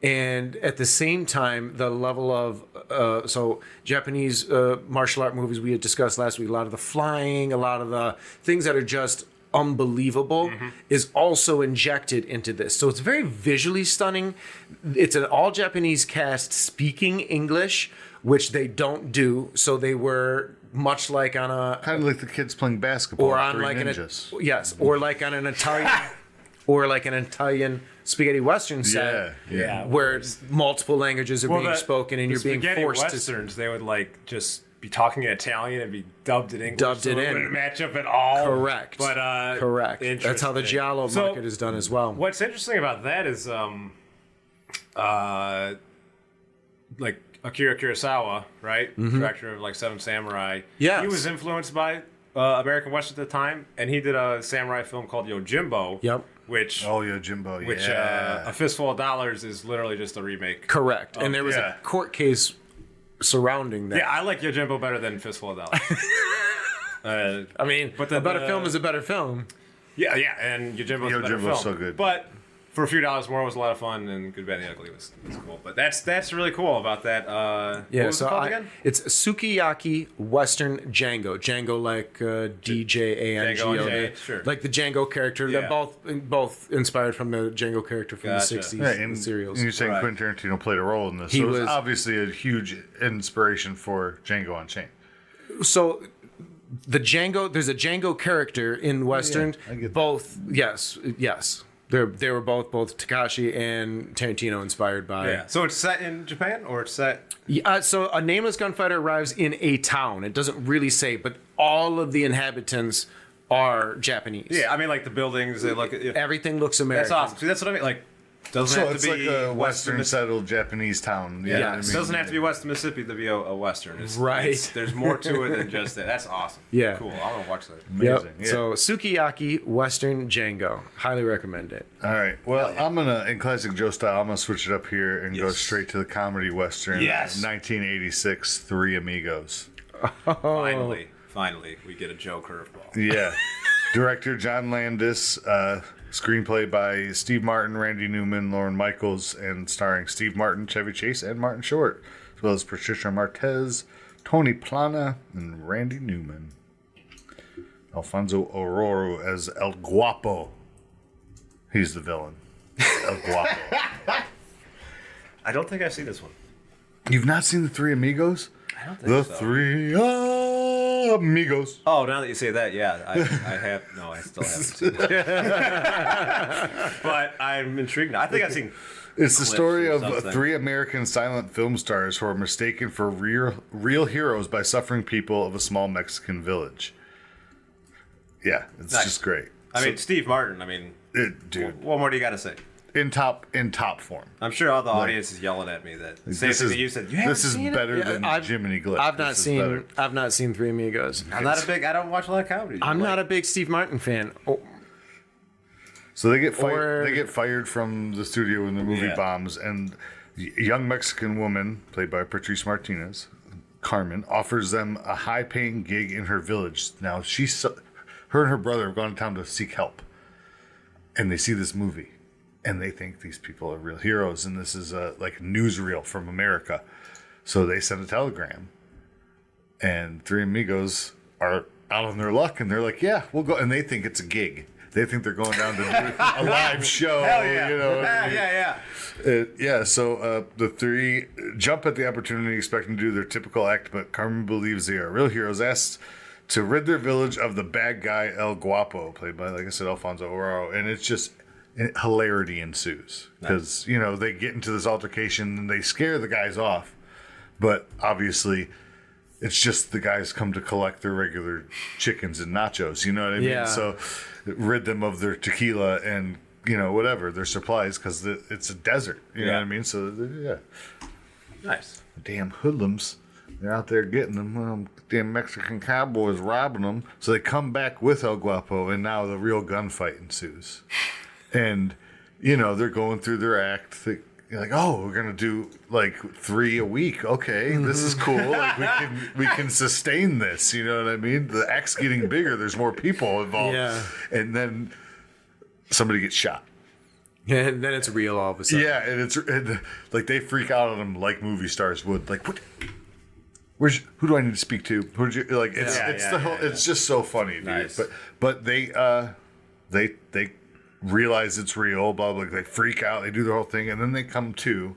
And at the same time, the level of so Japanese martial art movies we had discussed last week, a lot of the flying, a lot of the things that are just unbelievable is also injected into this. So it's very visually stunning. It's an all Japanese cast speaking English, which they don't do. So they were much like on a kind of like the kids playing basketball or on Three like Ninjas. or like on an Italian or like an Italian spaghetti western set, where multiple languages are being spoken and you're being forced westerns, they would like just be talking in Italian and be dubbed in English. Dubbed it so in. It wouldn't match up at all. Correct. But correct. That's how the giallo market is done as well. What's interesting about that is like Akira Kurosawa, right? Director of like Seven Samurai. Yes. He was influenced by American Western at the time, and he did a samurai film called Yojimbo. Yep. Which Jimbo. which A Fistful of Dollars is literally just a remake. Correct. And there was a court case surrounding that. Yeah, I like Yojimbo better than Fistful of Dollars. I mean, but a better film is a better film. Yeah, and Yojimbo's a better film. So good. But for a few dollars more, it was a lot of fun, and Good, Bad, and the Ugly was cool. But that's really cool about that. What was it called again? It's Sukiyaki Western Django. Django like DJANGO. Django, sure. Like the Django character. Yeah. They're both inspired from the Django character from Gotcha. the 60s and serials. And you're saying Right. Quentin Tarantino played a role in this. He So it was was- obviously a huge inspiration for Django Unchained. So there's a Django character in Western. I get that. Both, yes. They were both Takashi and Tarantino inspired by. Yeah. So it's set in Japan, or it's set. So a nameless gunfighter arrives in a town. It doesn't really say, but all of the inhabitants are Japanese. Yeah, I mean, like the buildings. They look. Everything looks American. That's awesome. See, that's what I mean. Like, doesn't So have it's to like be a Western settled Japanese town. You know what I Yes. mean? Doesn't have to be Western Mississippi to be a Western. Right. There's more to it than just that. That's awesome. Yeah. Cool. I want to watch that. Yep. Amazing. Yeah. So Sukiyaki Western Django. Highly recommend it. All right. Well, I'm gonna, in classic Joe style, I'm gonna switch it up here and go straight to the comedy Western. Yes. 1986, Three Amigos. Finally, we get a Joe curveball. Yeah. Director John Landis. Screenplay by Steve Martin, Randy Newman, Lorne Michaels, and starring Steve Martin, Chevy Chase, and Martin Short, as well as Patricia Martez, Tony Plana, and Randy Newman. Alfonso Aurora as El Guapo. He's the villain. El Guapo. I don't think I've seen this one. You've not seen The Three Amigos? I don't think The so. Three Amigos. Oh, now that you say that, yeah, I have. No, I still haven't seen it. But I'm intrigued now. I think I've seen. It's the story or of something. three American silent film stars who are mistaken for real heroes by suffering people of a small Mexican village. Yeah, it's Nice. just great. I mean, Steve Martin. I mean, Dude, what more do you got to say? in top form. I'm sure all the audience is yelling at me that same This thing is that you said. You haven't this is seen it? better than Jiminy Glick. I've This is better. not seen Three Amigos. I don't watch a lot of comedy. I'm not a big Steve Martin fan. Oh, So they get fired. Or- They get fired from the studio when the movie Yeah. bombs, and a young Mexican woman played by Patrice Martinez, Carmen, offers them a high-paying gig in her village. Now her and her brother have gone to town to seek help, and they see this movie, and they think these people are real heroes, and this is like a newsreel from America. So they send a telegram, and Three Amigos are out on their luck, and they're like, "Yeah, we'll go," and they think it's a gig. They think they're going down to do a live show. Hell yeah. You know what I mean? Yeah. So the three jump at the opportunity expecting to do their typical act, but Carmen believes they are real heroes, asked to rid their village of the bad guy El Guapo, played by, like I said, Alfonso Araujo. And it's just hilarity ensues because, you know, they get into this altercation and they scare the guys off. But obviously, it's just the guys come to collect their regular chickens and nachos. You know what I mean? Yeah. So rid them of their tequila and, you know, whatever, their supplies, because it's a desert. You know what I mean? So, yeah. Nice. Damn hoodlums. They're out there getting them. Damn Mexican cowboys robbing them. So they come back with El Guapo, and now the real gunfight ensues. And, you know, they're going through their act. You're like, oh, we're gonna do like 3 a week. Okay, this is cool. Like we can sustain this. You know what I mean? The act's getting bigger. There's more people involved. Yeah. And then somebody gets shot. and then it's real all of a sudden. Yeah, and like they freak out on them like movie stars would. Like, what? Who do I need to speak to? It's just so funny, dude. Nice. But they realize it's real. Blah blah. They freak out. They do the whole thing, and then they come to,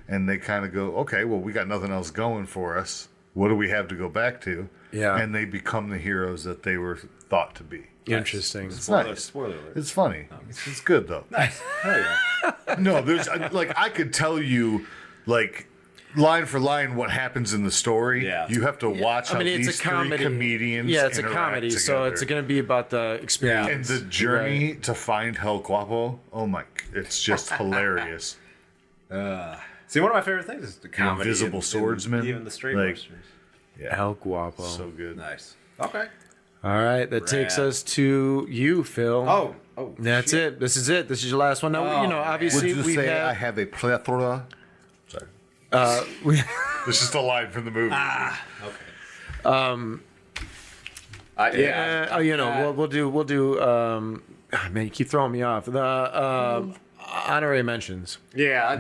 and they kind of go, okay, well, we got nothing else going for us. What do we have to go back to? Yeah. And they become the heroes that they were thought to be. Interesting. It's nice. Spoiler alert. It's funny. It's good though. Nice. Hell yeah. No, there's like I could tell you like line for line what happens in the story. Yeah. You have to watch how it's these a comedy. three comedians Yeah, it's a interact comedy, so together. it's going to be about the experience. And the journey to find El Guapo, oh my, it's just hilarious. See, one of my favorite things is the comedy. Invisible Swordsman, Even the straight like- westerns. El Guapo. So good. Nice. Okay. All right, that takes us to you, Phil. Oh, That's shit. it. This is it. This is your last one. Now, obviously Would you we say have. I have a plethora? Sorry. This is the line from the movie. Okay. We'll do. Man, you keep throwing me off. The honorary mentions. Yeah, I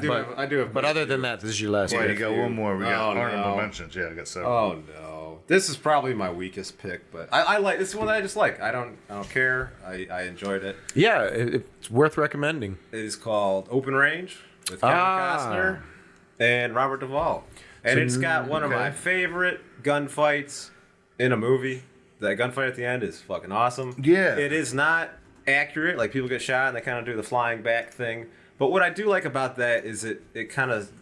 do have. But other than that, this is your last Yeah, one. you got one more. We got Oh, honorable no. mentions. Yeah, I got 7. Oh no, this is probably my weakest pick, but I like this is one that I just like. I don't care. I enjoyed it. Yeah, it's worth recommending. It is called Open Range with Kevin Costner and Robert Duvall, and it's got one of my favorite gunfights in a movie. That gunfight at the end is fucking awesome. Yeah. It is not accurate. Like, people get shot and they kind of do the flying back thing. But what I do like about that is it kind of,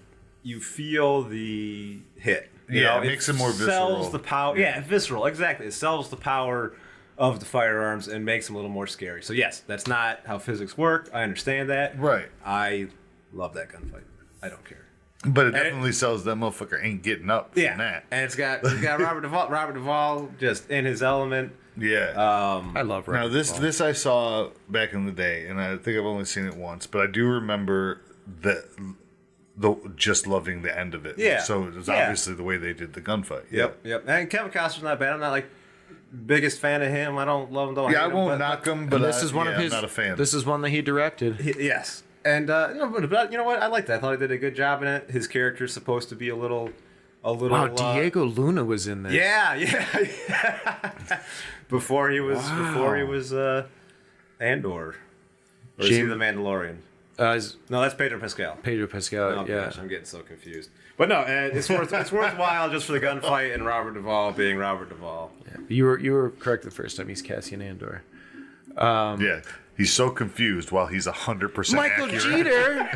you feel the hit. You know, it makes it more visceral. Sells the power. Yeah, visceral. Exactly. It sells the power of the firearms and makes them a little more scary. So yes, that's not how physics work. I understand that. Right. I love that gunfight. I don't care. But it definitely sells that motherfucker ain't getting up from that. And it's got Robert Duvall. Robert Duvall just in his element. Yeah. I love Robert Now this Duvall. this I saw back in the day, and I think I've only seen it once, but I do remember the just loving the end of it. Yeah. So it was obviously the way they did the gunfight. Yep. And Kevin Costner's not bad. I'm not like biggest fan of him. I don't love him. Don't Yeah, I hate him, won't but knock him, but And this is one of his. I'm not a fan. This is one that he directed. Yes. And but you know what? I like that. I thought he did a good job in it. His character's supposed to be a little. Wow, Diego Luna was in this. Yeah. before he was Andor. Or is he the Mandalorian? No, that's Pedro Pascal. Pedro Pascal. Oh, yeah. gosh, I'm getting so confused. But no, it's worthwhile just for the gunfight and Robert Duvall being Robert Duvall. You were correct the first time. He's Cassian Andor. Yeah. He's so confused while he's 100% Michael accurate. Jeter.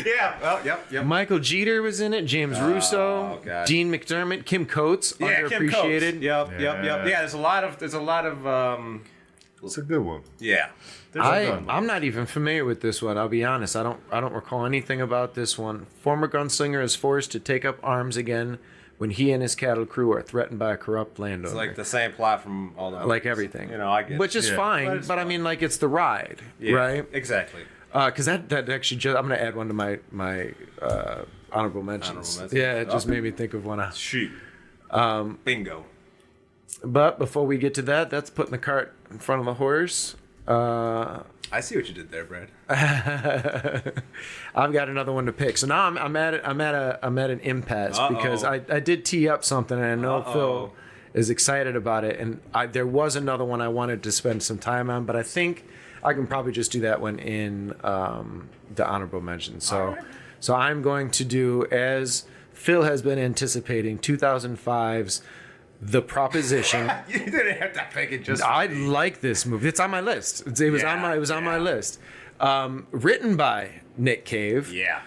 Yeah. Well, yep. Michael Jeter was in it. James Russo. God. Dean McDermott. Kim Coates. Yeah, Kim underappreciated. Coates. Yep. Yeah, there's a lot of It's a good one. yeah. There's a good one. I'm not even familiar with this one. I'll be honest. I don't recall anything about this one. Former gunslinger is forced to take up arms again when he and his cattle crew are threatened by a corrupt landowner. It's like the same plot from all the movies. Like everything. You know, I get which is fine, but I mean, like, it's the ride, right? Exactly. Because that actually just, I'm going to add one to my honorable mentions. Yeah, it just made me think of one. Shoot. Bingo. But before we get to that, that's putting the cart in front of the horse. I see what you did there, Brad. I've got another one to pick. So now I'm at an impasse because I did tee up something, and I know Phil is excited about it, and there was another one I wanted to spend some time on, but I think I can probably just do that one in the honorable mention. So I'm going to do, as Phil has been anticipating, 2005's The Proposition. You didn't have to pick it just. I like this movie. It's on my list. It was on my list. Written by Nick Cave. Yeah.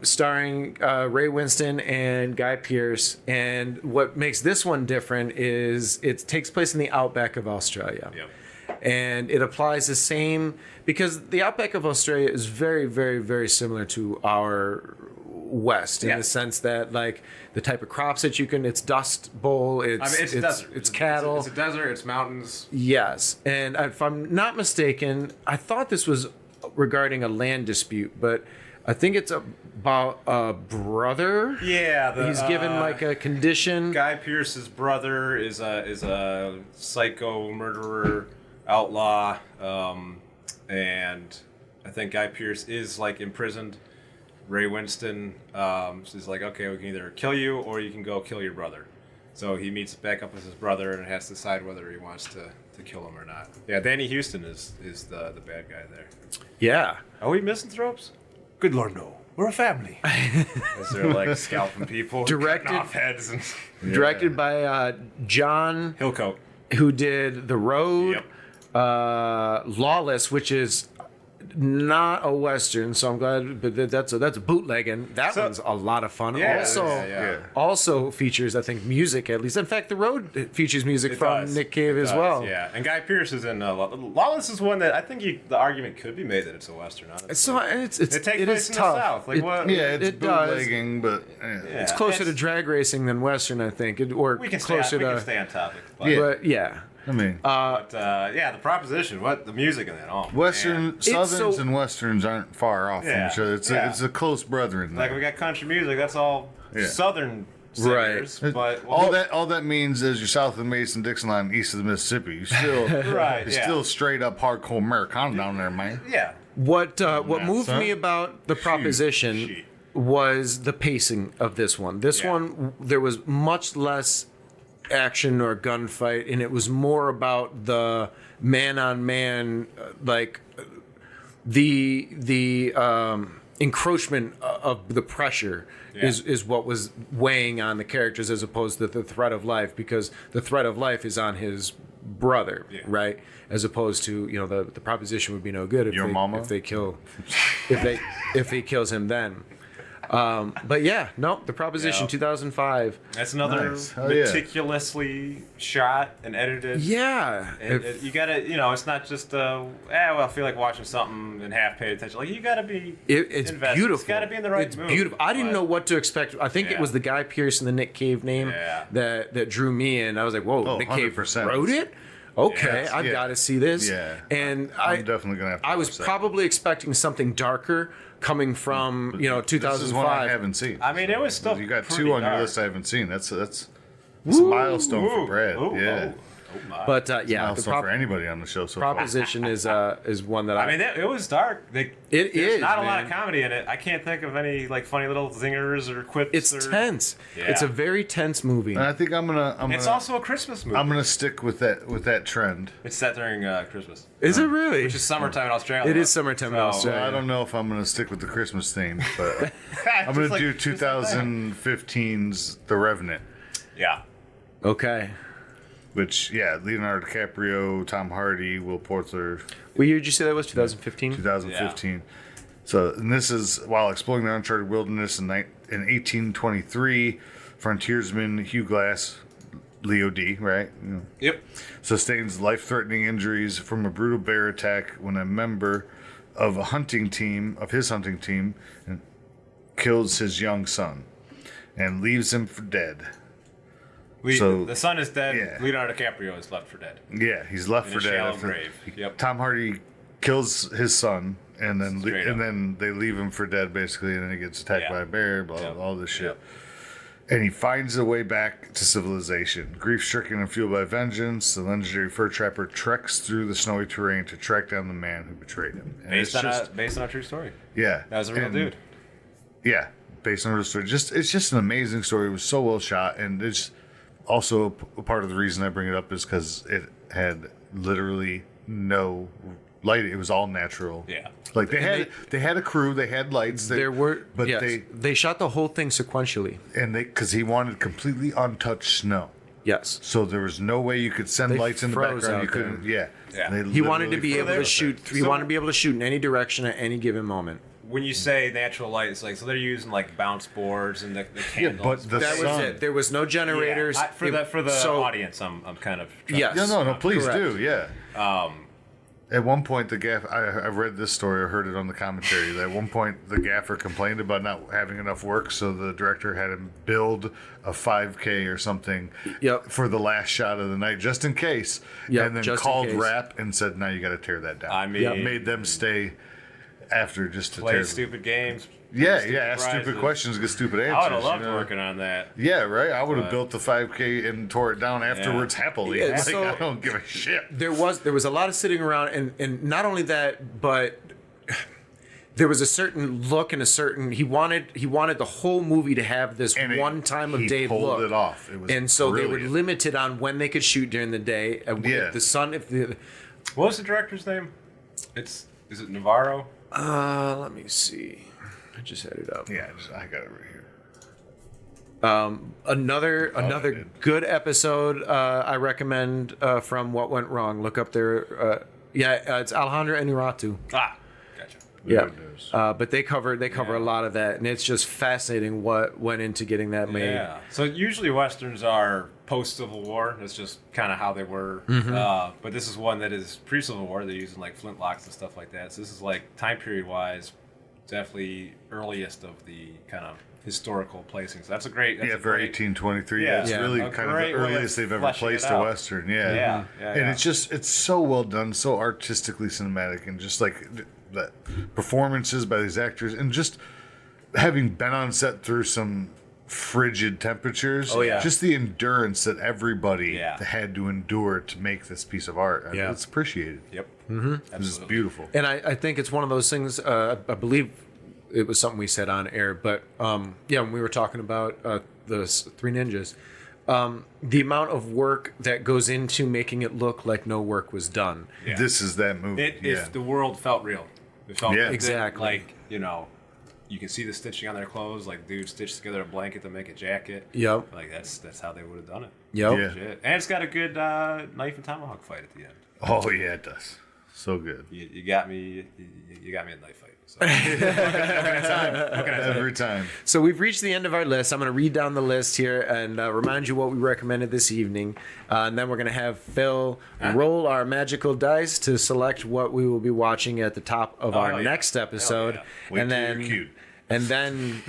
Starring Ray Winston and Guy Pearce. And what makes this one different is it takes place in the outback of Australia. Yep. And it applies the same, because the outback of Australia is very, very, very similar to our West in the sense that, like, the type of crops that you can, it's Dust Bowl, it's cattle. It's a desert, it's mountains. Yes. And if I'm not mistaken, I thought this was regarding a land dispute, but I think it's about a brother. Yeah. He's given like a condition. Guy Pearce's brother is a psycho murderer, outlaw, and I think Guy Pearce is like imprisoned. Ray Winston is like, okay, we can either kill you or you can go kill your brother. So he meets back up with his brother and has to decide whether he wants to kill him or not. Yeah, Danny Houston is the bad guy there. Yeah. Are we misanthropes? Good Lord, no. We're a family. Is there like scalping people, Directed- cutting off heads, and Directed by John Hillcoat, who did The Road, Lawless, which is not a Western, so I'm glad, but that's a bootlegging. That one's a lot of fun. Also features, I think, music, at least. In fact, The Road features music from Nick Cave as well. Yeah, and Guy Pearce is in Lawless is one that I think the argument could be made that it's a Western. Honestly. So it takes place in the tough. South. Like, what? Yeah, it's It does. bootlegging, but It's closer to drag racing than Western, I think, or We can closer stay to. on topic. Yeah. But yeah. I mean, But the proposition, the music in that, oh man. Southerns and Westerns aren't far off from each other. It's a close brethren. Like we got country music, that's all Southern singers, but all that means is you're south of the Mason-Dixon line, east of the Mississippi. You still still straight up hardcore Americana down there, man. Yeah. What moved me about the proposition was the pacing of this one. This one, there was much less action or gunfight, and it was more about the man-on-man, like the encroachment of the pressure is what was weighing on the characters as opposed to the threat of life, because the threat of life is on his brother, right? As opposed to, the proposition would be no good if if he kills him then. But the proposition 2005. That's another meticulously shot and edited. Yeah, and you gotta, it's not just I feel like watching something and half paid attention. Like you gotta be. It's invested. beautiful. It's gotta be in the right mood. It's beautiful. I didn't know what to expect. I think it was the Guy Pearce and the Nick Cave name that drew me in. I was like, whoa, Nick Cave wrote it. Okay, I've got to see this. Yeah, and I'm definitely gonna have to. I was probably expecting something darker coming from 2005. This is one I haven't seen. I mean, it was still. You got two on your list I haven't seen. That's a milestone for Brad. But milestone for anybody on the show. So proposition is one that I mean, it was dark. There's not a lot of comedy in it. I can't think of any like funny little zingers or quips. It's tense. Yeah. It's a very tense movie. And I think It's also a Christmas movie. I'm gonna stick with that trend. It's set during Christmas. Is it really? Which is summertime in Australia. It is summertime in Australia. I don't know if I'm gonna stick with the Christmas theme, but I'm gonna do 2015's The Revenant. Yeah. Okay. Which, Leonardo DiCaprio, Tom Hardy, Will Poulter. What year did you say that was? 2015? 2015. Yeah. So, and this is, while exploring the uncharted wilderness in 1823, frontiersman Hugh Glass, Leo D., right? Yep. Sustains life-threatening injuries from a brutal bear attack when a member of his hunting team, kills his young son and leaves him for dead. The son is dead. Yeah. Leonardo DiCaprio is left for dead. Yeah, he's left for dead. Shallow grave. Yep. Tom Hardy kills his son, and then they leave him for dead, basically, and then he gets attacked by a bear, blah, all this shit. Yep. And he finds a way back to civilization. Grief-stricken and fueled by vengeance, the legendary fur trapper treks through the snowy terrain to track down the man who betrayed him. And based on a true story. Yeah. That was a real dude. Yeah, based on a real story. It's just an amazing story. It was so well shot, and it's also a part of the reason I bring it up is because it had literally no light. It was all natural. Yeah. Like they had a crew, they had lights. They shot the whole thing sequentially. And because he wanted completely untouched snow. Yes. So there was no way you could send lights in the background. You couldn't. Yeah. He wanted to be able to shoot. He wanted to be able to shoot in any direction at any given moment. When you say natural light, it's like, so they're using like bounce boards and the candles. But that was it. There was no generators. For the audience, I'm kind of yes. No, please correct. do. Yeah. At one point, the gaffer, I read this story, I heard it on the commentary, that at one point the gaffer complained about not having enough work, so the director had him build a 5K or something for the last shot of the night, just in case, and then called Rap and said, now you got to tear that down. I mean, made them stay after just to play stupid games. Ask stupid questions, get stupid answers. I would have loved working on that. Yeah, right? I would have built the 5K and tore it down afterwards happily. Yeah, so I don't give a shit. There was a lot of sitting around, and not only that, but there was a certain look and a certain he wanted the whole movie to have this one time of day look. He pulled it off. It was and so brilliant. they were limited on when they could shoot during the day. If the sun, what was the director's name? Is it Navarro? Let me see. I just had it up. Yeah, I got it right here. Another good episode I recommend from What Went Wrong. Look up there. It's Alejandro Inarritu. Gotcha. Yeah, but they cover a lot of that, and it's just fascinating what went into getting that made. Yeah. So usually westerns are post-Civil War. That's just kind of how they were. But this is one that is pre-Civil War. They're using like flintlocks and stuff like that. So this is like time period wise, definitely earliest of the kind of historical placings. That's a great. That's yeah, a for great, 1823. Yeah. It's Yeah. really A kind of the great way of earliest they've ever fleshing it placed a out. Western. Yeah. And it's so well done, so artistically cinematic, and just like the performances by these actors, and just having been on set through some frigid temperatures. Oh, yeah. Just the endurance that everybody Yeah. had to endure to make this piece of art. I mean, Yeah. it's appreciated. Yep. This is beautiful. And I think it's one of those things. I believe it was something we said on air, but when we were talking about the Three Ninjas, the amount of work that goes into making it look like no work was done. Yeah. This is that movie. If the world felt real, it felt Yeah. Exactly. like you can see the stitching on their clothes. Like dude stitched together a blanket to make a jacket. Yep. Like that's how they would have done it. Yep. Yeah. Shit. And it's got a good knife and tomahawk fight at the end. Oh yeah, it does. So good. You got me. You got me a knife fight. So. Every time. So we've reached the end of our list. I'm going to read down the list here and remind you what we recommended this evening. And then we're going to have Phil roll our magical dice to select what we will be watching at the top of our yeah. next episode. yeah. Wait And till then, you're cute. and then,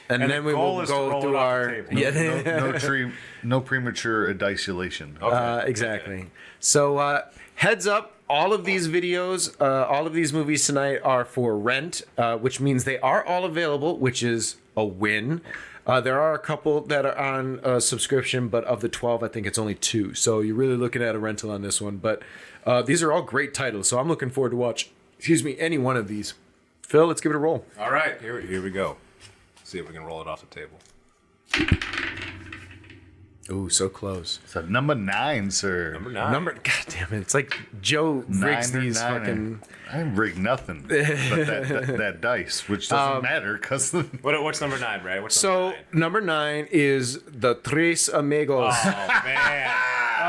and then the we goal will is to go roll through it off our the table. No premature dicelation. exactly. So heads up. All of these videos, all of these movies tonight are for rent, which means they are all available, which is a win. There are a couple that are on a subscription, but of the 12, I think it's only 2. So you're really looking at a rental on this one. But these are all great titles, so I'm looking forward to watch, any one of these. Phil, let's give it a roll. All right, here we go. See if we can roll it off the table. Ooh, so close. So number 9, sir. God damn it. It's like Joe rigs 9 or these 9. fucking... I didn't rig nothing but that dice, which doesn't matter because What's number 9, Brad? What's So, number 9 is The Tres Amigos. Oh man.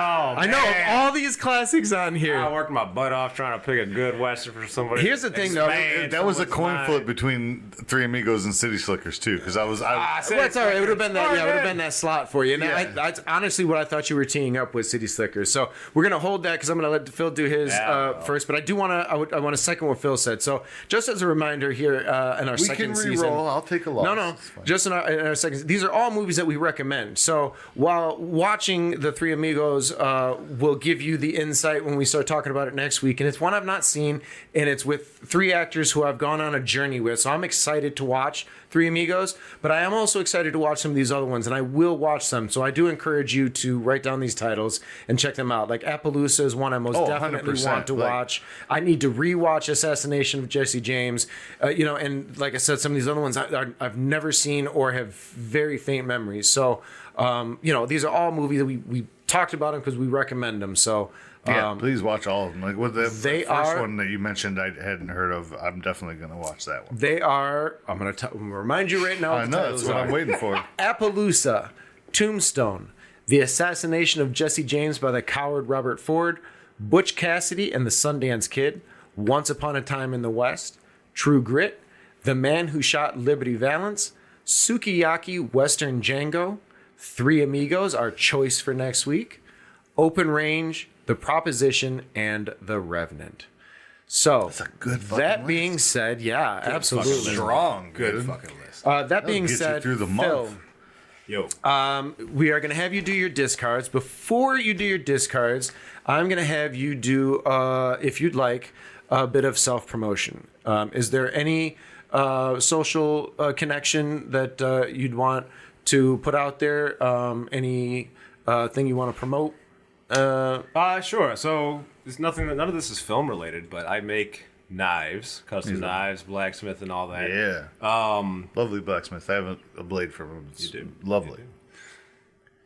I know, of all these classics on here. I worked my butt off trying to pick a good Western for somebody. Here's the thing, though. that was a coin flip between Three Amigos and City Slickers too. Because Well, it's all right. It would have been that. Yeah, it would have been that slot for you. And that's honestly what I thought you were teeing up with City Slickers. So we're gonna hold that because I'm gonna let Phil do his first. But I do want to. I want to second what Phil said. So just as a reminder here, in our we second can season, re-roll. I'll take a loss. No. Just in our second. These are all movies that we recommend. So while watching The Three Amigos will give you the insight when we start talking about it next week. And it's one I've not seen, and it's with 3 actors who I've gone on a journey with. So I'm excited to watch Three Amigos, but I am also excited to watch some of these other ones, and I will watch them. So I do encourage you to write down these titles and check them out. Like Appaloosa is one I most definitely 100%. want to watch. I need to rewatch Assassination of Jesse James. And like I said, some of these other ones I've never seen or have very faint memories. So, these are all movies that we talked about them because we recommend them. So, please watch all of them. Like with the first are- one that you mentioned, I hadn't heard of. I'm definitely going to watch that one. they are. I'm going to remind you right now. I know that's what I'm waiting for. Appaloosa, Tombstone, The Assassination of Jesse James by the Coward Robert Ford, Butch Cassidy and the Sundance Kid, Once Upon a Time in the West, True Grit, The Man Who Shot Liberty Valance, Sukiyaki Western Django, Three Amigos, our choice for next week, Open Range, The Proposition, and The Revenant. So, That's a good fucking that list. being said, yeah, absolutely. Strong, Good dude. fucking list. That being get you said, through the Phil, month. Yo. we are going to have you do your discards. Before you do your discards, I'm going to have you do, if you'd like, a bit of self-promotion. Is there any social connection that you'd want to put out there? Any thing you want to promote? Sure. So there's nothing. None of this is film related, but I make knives, custom knives, blacksmith, and all that. Yeah. Lovely blacksmith. I have a blade from him. It's You do. lovely.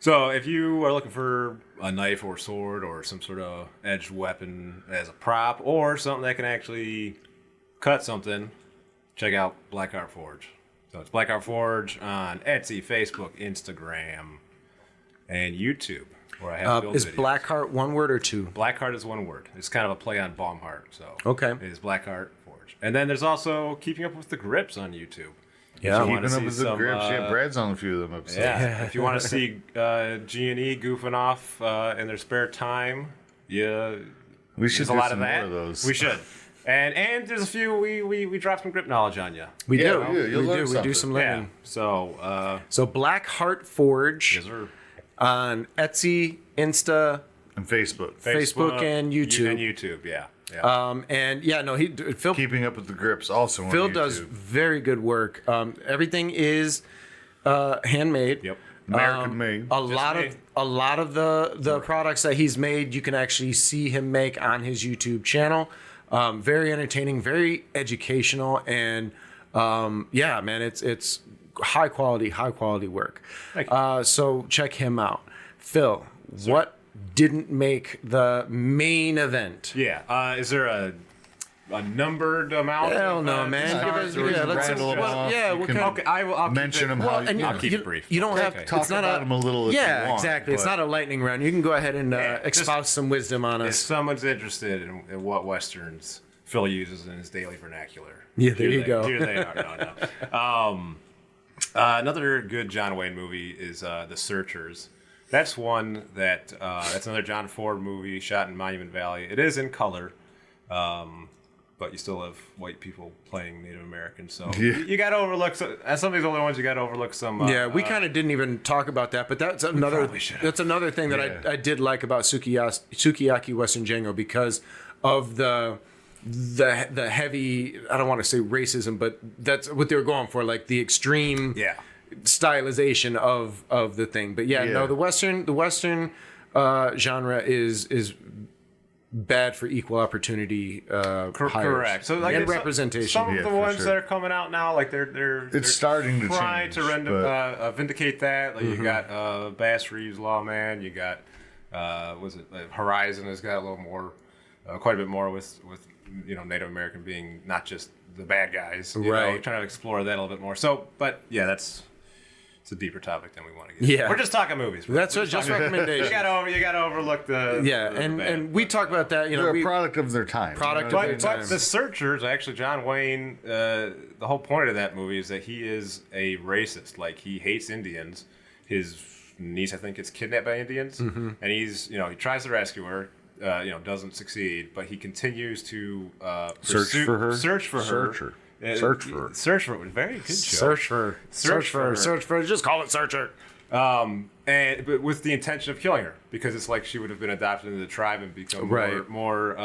So if you are looking for a knife or sword or some sort of edged weapon as a prop or something that can actually cut something, check out Blackheart Forge. So it's Blackheart Forge on Etsy, Facebook, Instagram, and YouTube, where I have built Is videos. Blackheart one word or 2? Blackheart is one word. It's kind of a play on Baumhardt. So Okay. it is Blackheart Forge. And then there's also Keeping Up with the Grips on YouTube. Yeah. If you wanna Keeping up see with the some, grips. Yeah, Brad's on a few of them episodes. Yeah, if you want to see G&E goofing off in their spare time, We should there's a do lot some of that. more of those. We should. And there's a few we dropped some grip knowledge on you. We Yeah, do. yeah, you'll We learn do. We do something. some Yeah. learning. So Black Heart Forge yes, sir. on Etsy, Insta, And Facebook. Facebook and YouTube. And YouTube, yeah. and yeah, no, Phil Keeping Up with the Grips also on Phil YouTube. does very good work. Everything is handmade. Yep. American made. A lot of the products that he's made, you can actually see him make on his YouTube channel. Very entertaining, very educational, and yeah, man, it's high quality work. Thank you. So check him out. Phil, what didn't make the main event? Yeah. Is there a numbered amount? Hell no, man. Give us, Let's let's rattle them off. yeah, You what can kind Okay, I'll mention keep it, them how and you I'll keep you, it brief. You don't have. talk It's not about a, them a little if yeah, you want. exactly. It's but- not a lightning round. You can go ahead and expound some wisdom on If us. someone's interested in what westerns Phil uses in his daily vernacular, Yeah, there here you go. Here they are. No. Another good John Wayne movie is The Searchers. That's one that that's another John Ford movie shot in Monument Valley. It is in color, but you still have white people playing Native Americans. So you got to overlook some of these older ones. You got to overlook some. Yeah, we kind of didn't even talk about that, but that's another. probably should've. That's another thing that Yeah. I did like about Sukiyaki Western Django because of the heavy. I don't want to say racism, but that's what they were going for, like the extreme. Yeah. Stylization of the thing. But yeah, no, the western genre is bad for equal opportunity hires. Correct. So like and it's representation. Some of Yeah, the for ones sure. that are coming out now, like they're starting to trying change, to but- vindicate that. Like you got Bass Reeves Lawman. You got Horizon has got a little more, quite a bit more with Native American being not just the bad guys. You know, Right. trying to explore that a little bit more. So, but yeah, it's a deeper topic than we want to get. Yeah. We're just talking movies. That's just recommendations. You gotta overlook the Yeah, the and bad. we talk about that. They're We, a product of their time. Product You know of what I their mean? time. But The Searchers, actually, John Wayne, the whole point of that movie is that he is a racist. Like, he hates Indians. His niece, I think, gets kidnapped by Indians. And he's, he tries to rescue her, doesn't succeed, but he continues to Search for her. Search for her. Search for her. Search for her. Very good show. search for her. search for. Just call it Searcher. But with the intention of killing her, because it's like she would have been adopted into the tribe and become Right. more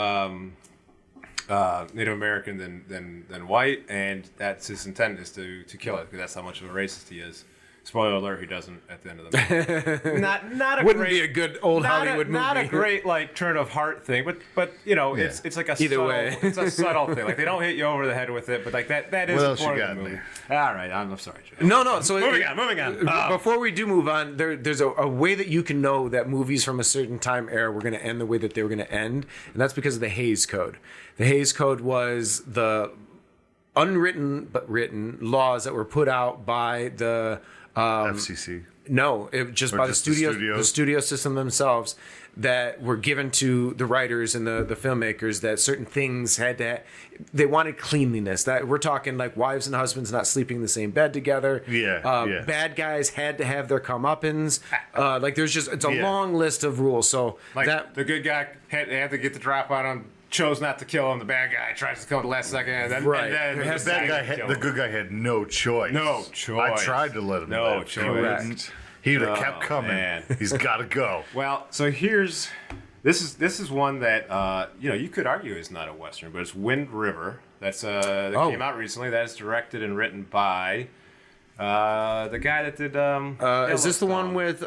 Native American than white, and that's his intent is to kill it, because that's how much of a racist he is. Spoiler alert: he doesn't at the end of the movie. not a Wouldn't great, be a good old Hollywood movie. Not a great like turn of heart thing, but it's like a Either subtle, way. it's a subtle thing. Like they don't hit you over the head with it, but like that is What else you important got in the in movie. All right, I'm sorry, Joe. No. So Moving on. Before we do move on, there's a way that you can know that movies from a certain time era were going to end the way that they were going to end, and that's because of the Hays Code. The Hays Code was the unwritten but written laws that were put out by the FCC. no, it just by the just the studio, studios? the studio system themselves, that were given to the writers and the filmmakers, that certain things they wanted cleanliness. That we're talking like wives and husbands not sleeping in the same bed together. Yeah. Bad guys had to have their comeuppance. Like there's it's a Yeah. long list of rules. So Like that the good guy had to get the drop on him, chose not to kill him. The bad guy tries to kill him at the last second, and then, Right. and then There has the to bad That guy guy, killed the him. good guy had no choice. No choice. I tried to let him No live. choice. He wouldn't. He would have kept coming. man. He's got to go. Well, so this is one that you could argue is not a western, but it's Wind River. That came out recently. That is directed and written by the guy that did. is this the one with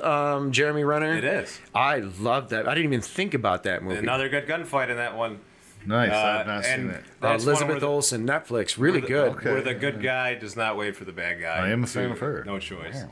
Jeremy Renner? It is. I love that. I didn't even think about that movie. Another good gunfight in that one. Nice. I've not and seen it. that's one Elizabeth where the- Olsen, Netflix, really good. okay. Where the good guy does not wait for the bad guy. I am a fan of her. No choice.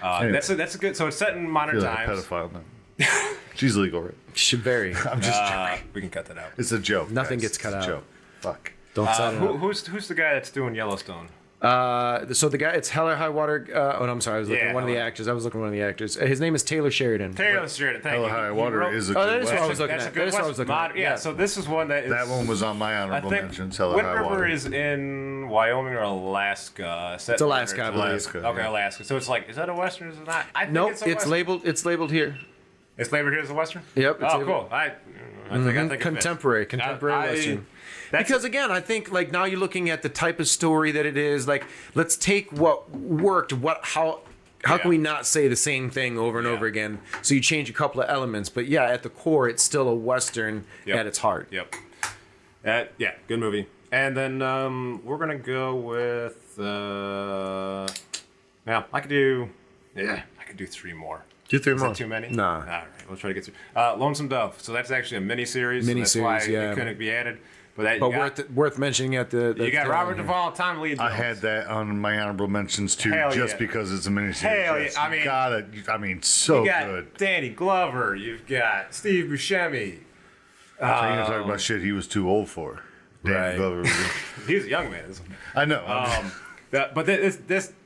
Anyway. That's a good. So it's set in I modern feel like a times. pedophile now. She's legal, right? Should vary. I'm just joking. We can cut that out. It's a joke. Nothing guys. gets cut It's a out. joke. Fuck. Don't sign it up. Who's the guy that's doing Yellowstone? So the guy, it's Hell or High Water. No, I'm sorry. I was looking Yeah, at one of the Hell- actors. I was looking at one of the actors. His name is Taylor Sheridan. Taylor Sheridan. Thank Hell you. or High He Water wrote- is a Oh, good that is what I Western. was looking That's a at. good That's what I was looking at. Yeah. So this is one that is. That one was on my I honorable think mentions. Hell or Wind High River Water. is in Wyoming or Alaska. It's Alaska, I believe. Alaska. Okay, yeah. Alaska. So it's like, is that a western? Or is it not? I think Nope, it's a it's western. labeled. It's labeled here. It's labeled here as a western. Yep, it's Oh, labeled. cool. I think it fits. Contemporary Western. Because again, I think like now you're looking at the type of story that it is. Like, let's take what worked. How can we not say the same thing over and over again? So you change a couple of elements, but at the core, it's still a Western at its heart. Yep. Good movie. And then we're gonna go with. I could do 3 more. Do 3 more. Is that too many? Nah. All right, we'll try to get through. Lonesome Dove. So that's actually a miniseries. Miniseries, so that's why it couldn't be added. But worth mentioning at the. You got Robert Duvall, Tom Lee Jones. I had that on my honorable mentions too, because it's a miniseries. Hell yes, yeah! So you got good. Danny Glover. You've got Steve Buscemi. So you're gonna talk about shit he was too old for. Danny Glover. He's a young man. I know. But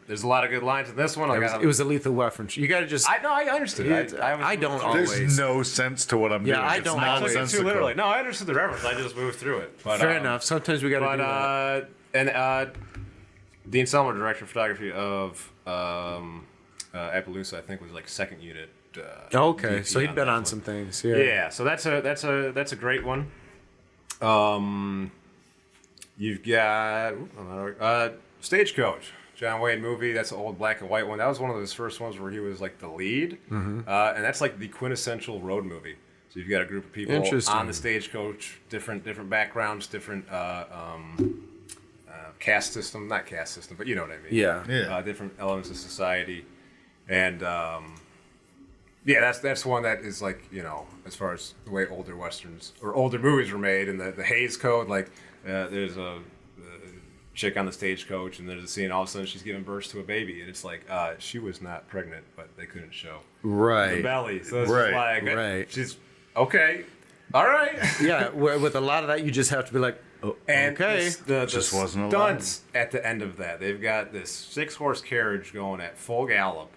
there's a lot of good lines in this one. It was a lethal weapon. You got to just. I understood. I don't always. There's no sense to what I'm doing. I don't always. I took it too literally. No, I understood the reference. I just moved through it. But, fair enough. Sometimes we got to do that. And Dean Selmer, director of photography of Appaloosa, I think was like second unit. Okay, DP so he'd been on some things. Yeah. Yeah. So that's a great one. You've got Stagecoach. John Wayne movie. That's an old black and white one. That was one of his first ones where he was like the lead, and that's like the quintessential road movie. So you've got a group of people on the stagecoach, different backgrounds, different caste system, not caste system, but you know what I mean. Yeah. Different elements of society, and that's one that is like, you know, as far as the way older westerns or older movies were made, and the Hays Code, like there's a chick on the stagecoach, and there's a scene all of a sudden she's giving birth to a baby, and it's like she was not pregnant, but they couldn't show the belly, so it's like she's okay, all right. With a lot of that you just have to be like, and okay. The just wasn't stunts at the end of that, they've got this 6-horse carriage going at full gallop,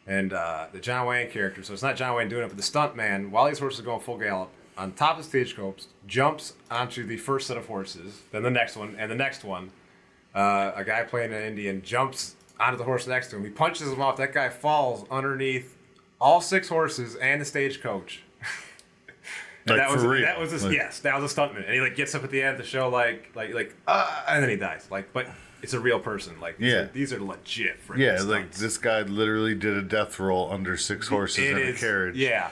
and the John Wayne character, so it's not John Wayne doing it, but the stunt man, while these horses are going full gallop on top of the stagecoach, jumps onto the first set of horses, then the next one, and the next one. A guy playing an Indian jumps onto the horse next to him. He punches him off. That guy falls underneath all 6 horses and the stagecoach. That was a stuntman. And he like gets up at the end of the show and then he dies. But it's a real person. These are legit. Stunts. This guy literally did a death roll under 6 horses in a carriage. Yeah.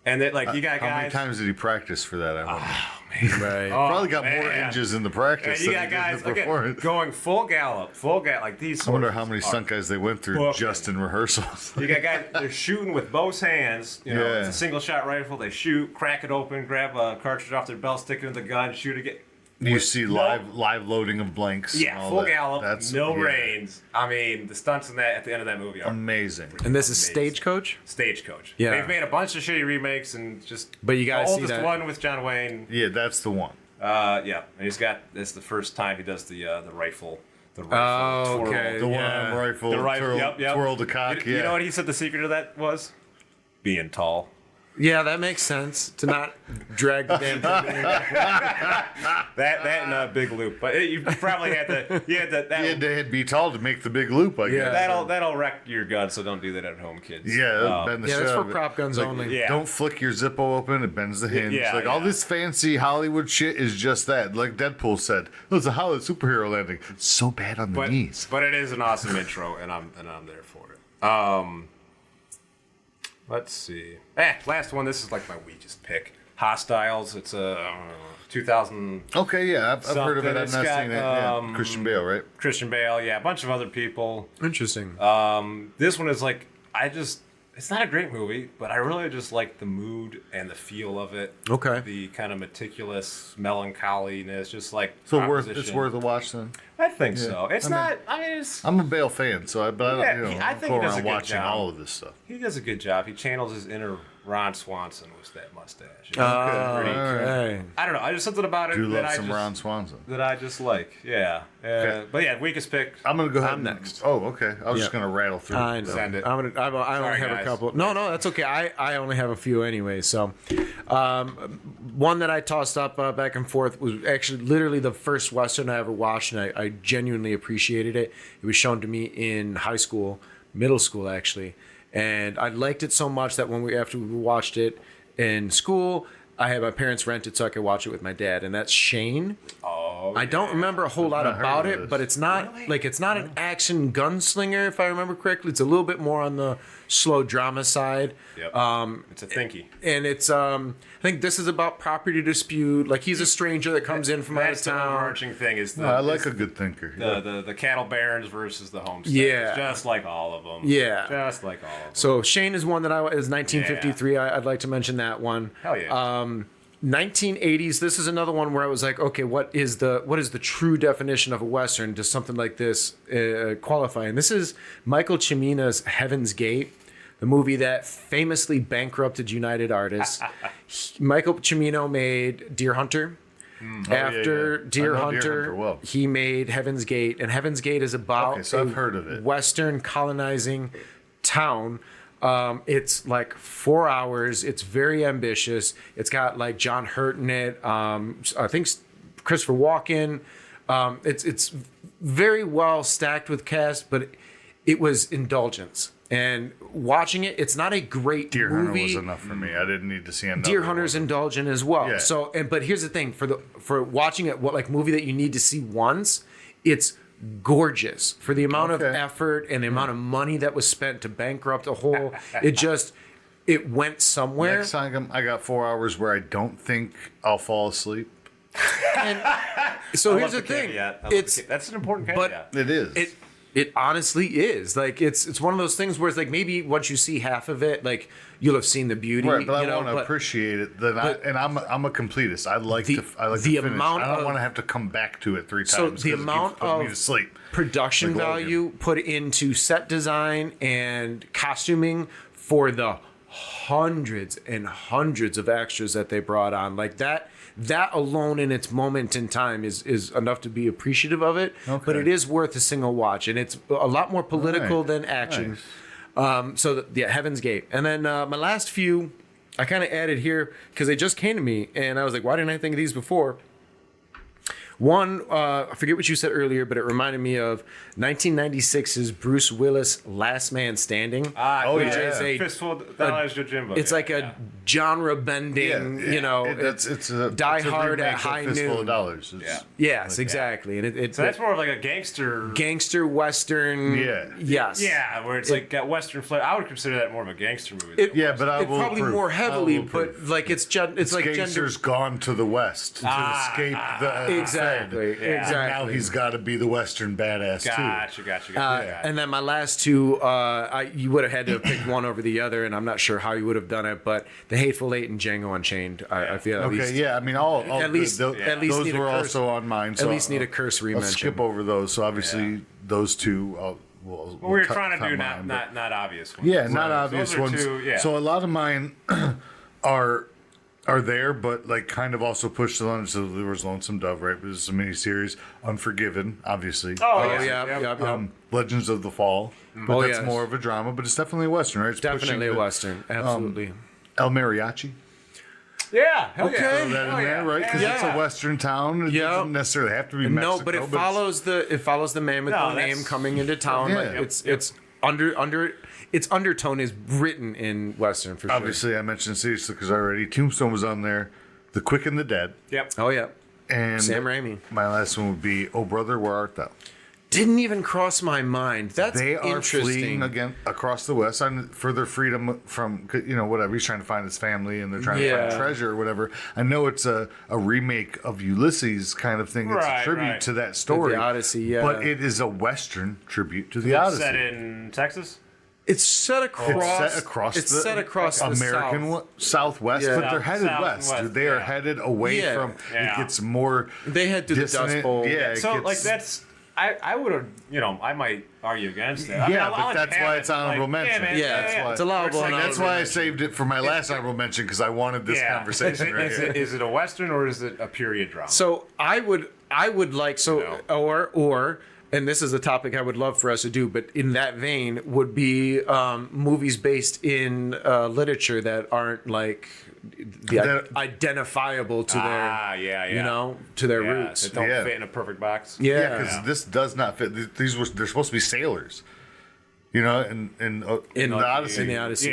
And that you got guys. How many times did he practice for that? I wonder. Right. Probably got more inches in the practice and you than got he did in the performance. Going full gallop, like these. I wonder how many stunt guys they went through just in rehearsals. You got guys, they're shooting with both hands. You know, it's a single shot rifle. They shoot, crack it open, grab a cartridge off their belt, stick it in the gun, shoot again. You see live loading of blanks. Yeah, full gallop, no reins. I mean, the stunts in that at the end of that movie are amazing. And this is Stagecoach? Stagecoach. Yeah. They've made a bunch of shitty remakes and just. But you gotta see that. The oldest one with John Wayne. Yeah, that's the one. And he's got. It's the first time he does the rifle. The rifle. Oh, twirl. okay. The one-arm rifle. The rifle. Twirl the cock. You know what he said the secret of that was? Being tall. Yeah, that makes sense to not drag the damn thing. that and a big loop, but you probably had to. You had to be tall to make the big loop. I guess that'll wreck your gun. So don't do that at home, kids. Yeah, bend the shit that's for out of it. prop guns only. Yeah. Don't flick your Zippo open; it bends the hinge. All this fancy Hollywood shit is just that. Like Deadpool said, it was a Hollywood superhero landing. It's so bad on the knees. But it is an awesome intro, and I'm there for it. Let's see. Last one. This is like my weakest pick. Hostiles. It's a 2000. Okay, yeah, I've heard of it. I've not seen it. Yeah. Christian Bale, right? Christian Bale. Yeah, a bunch of other people. Interesting. This one is like it's not a great movie, but I really just like the mood and the feel of it. Okay. The kind of meticulous melancholiness, just like it's worth a watch then. I think so. It's not. I mean, I'm a Bale fan, so I think go he does a around good watching job. all of this stuff. He does a good job. He channels his inner Ron Swanson with that mustache. Okay. I don't know. There's something about it Ron Swanson that I just like. Yeah. But yeah, weakest pick. I'm gonna go ahead. I'm next. Oh, okay. I was just gonna rattle through. I know. Send it. I only have guys. a couple. No, that's okay. I only have a few anyway. So, one that I tossed up back and forth was actually literally the first Western I ever watched, and I genuinely appreciated it. It was shown to me in middle school actually, and I liked it so much that after we watched it in school, I had my parents rent it so I could watch it with my dad, and that's Shane. Oh, I don't remember a whole lot I've not about heard of it, this. but it's not like it's not an action gunslinger, if I remember correctly. It's a little bit more on the slow drama side. Yep. It's a thinky. And it's I think this is about property dispute. Like he's a stranger that comes in from out of That's the town. overarching thing. Is the, I like a good thinker. the cattle barons versus the homesteaders. Yeah. Just like all of them. Yeah. Just like all of them. So Shane is one that is 1953. I'd like to mention that one. Hell yeah. 1980s. This is another one where I was like, okay, what is the true definition of a Western? Does something like this qualify? And this is Michael Cimino's Heaven's Gate, the movie that famously bankrupted United Artists. Michael Cimino made Deer Hunter. After Deer Hunter, well. he made Heaven's Gate, and Heaven's Gate is about so I've heard of it. Western colonizing town. It's like 4 hours. It's very ambitious. It's got like John Hurt in it. I think Christopher Walken. It's very well stacked with cast, but it was indulgence. And watching it, it's not a great Deer Hunter movie. was enough for me. I didn't need to see another Deer Hunter's one. indulgent as well. Yeah. So, but here's the thing: for watching it, what like movie that you need to see once, it's gorgeous for the amount of Okay. effort and the amount of money that was spent to bankrupt a whole. It went somewhere. Next time I got 4 hours where I don't think I'll fall asleep. So I here's love the thing: caveat. I love it's that's an important but- caveat. It is. It honestly is like it's one of those things where it's like maybe once you see half of it, like you'll have seen the beauty. Right, but you know, I want to appreciate it. I'm a completist. I like to the finish. amount I don't of- want to have to come back to it 3 times. So 'cause the it keeps amount putting me of to sleep. production Like Logan. value put into set design and costuming for the hundreds and hundreds of extras that they brought on, like that alone in its moment in time is enough to be appreciative of it. Okay. But it is worth a single watch, and it's a lot more political Right. than action. Nice. Heaven's Gate. And then my last few I kind of added here because they just came to me and I was like, why didn't I think of these before? One, I forget what you said earlier, but it reminded me of 1996's Bruce Willis Last Man Standing. Oh, which yeah. is a Fistful of Dollars Jimbo. it's like a genre-bending, It's a Die it's a Hard at remake of High Fistful Noon. of Dollars. It's- Yeah. Yes, exactly. And it's So that's more of like a gangster. gangster western. Yeah. Yes. Yeah, where it's like got Western flavor. I would consider that more of a gangster movie. It, Yeah, but I it will probably approve. more I heavily, will but approve. like it's like gender. Gangster's gone to the West to escape the Exactly. Fed. Exactly. And now he's got to be the Western badass too. Gotcha. And then my last two, you would have had to have picked one over the other, and I'm not sure how you would have done it, but The Hateful Eight and Django Unchained, I feel at Okay, least. yeah. I mean, all At least- at least those need a were curse- also on mine. At least need a curse I'll remention. skip over those. So obviously, those two. We'll We were cut- trying to cut do mine, but- not obvious ones. Yeah, not Right. obvious Those are ones. two, yeah. So a lot of mine are there, but like kind of also pushed along. So there was Lonesome Dove, right? It was a miniseries. Unforgiven, obviously. Oh, yeah. Legends of the Fall. But Oh, that's yes. more of a drama, but it's definitely a Western, right? It's Definitely a pushing Western. Absolutely. El Mariachi. Yeah. Hell Okay. yeah. Throw that in there, right? Because Yeah. it's a Western town. It Yeah. doesn't necessarily have to be Mexico. No, but it it's- follows the man with No, no name that's- coming into town. Yeah. Like it's under its undertone is written in Western for sure. Obviously, I mentioned City Slickers already. Tombstone was on there. The Quick and the Dead. Yep. Oh yeah. And Sam Raimi. my last one would be Oh Brother, Where Art Thou? Didn't even cross my mind. That's They are interesting. fleeing again across the West for their freedom from, whatever. He's trying to find his family and they're trying to Yeah. find treasure or whatever. I know it's a remake of Ulysses kind of thing. It's a Right, tribute right. to that story. The Odyssey, yeah. But it is a Western tribute to the Odyssey. Set in Texas. It's set across. It's set across It's the set across the American South. Southwest, Yeah. but they're headed South and west. west, Dude. They are yeah. headed away Yeah. from. Yeah. It gets more. They head to the dissonant. Dust Bowl. Yeah, it So gets, like that's I would have I might argue against it. I mean, Yeah, I'll but that's have why it, it's honorable like, mention. man, Yeah, that's why- it's allowable. It's in like- That's honorable why I mention. saved it for my last honorable mention because I wanted this Yeah. conversation right Is here. it a Western or is it a period drama? So I would like or and this is a topic I would love for us to do, but in that vein would be movies based in literature that aren't like identifiable to their to their roots. That don't Yeah. fit in a perfect box. Yeah, because this does not fit. They're supposed to be sailors, in the Odyssey. In the Odyssey.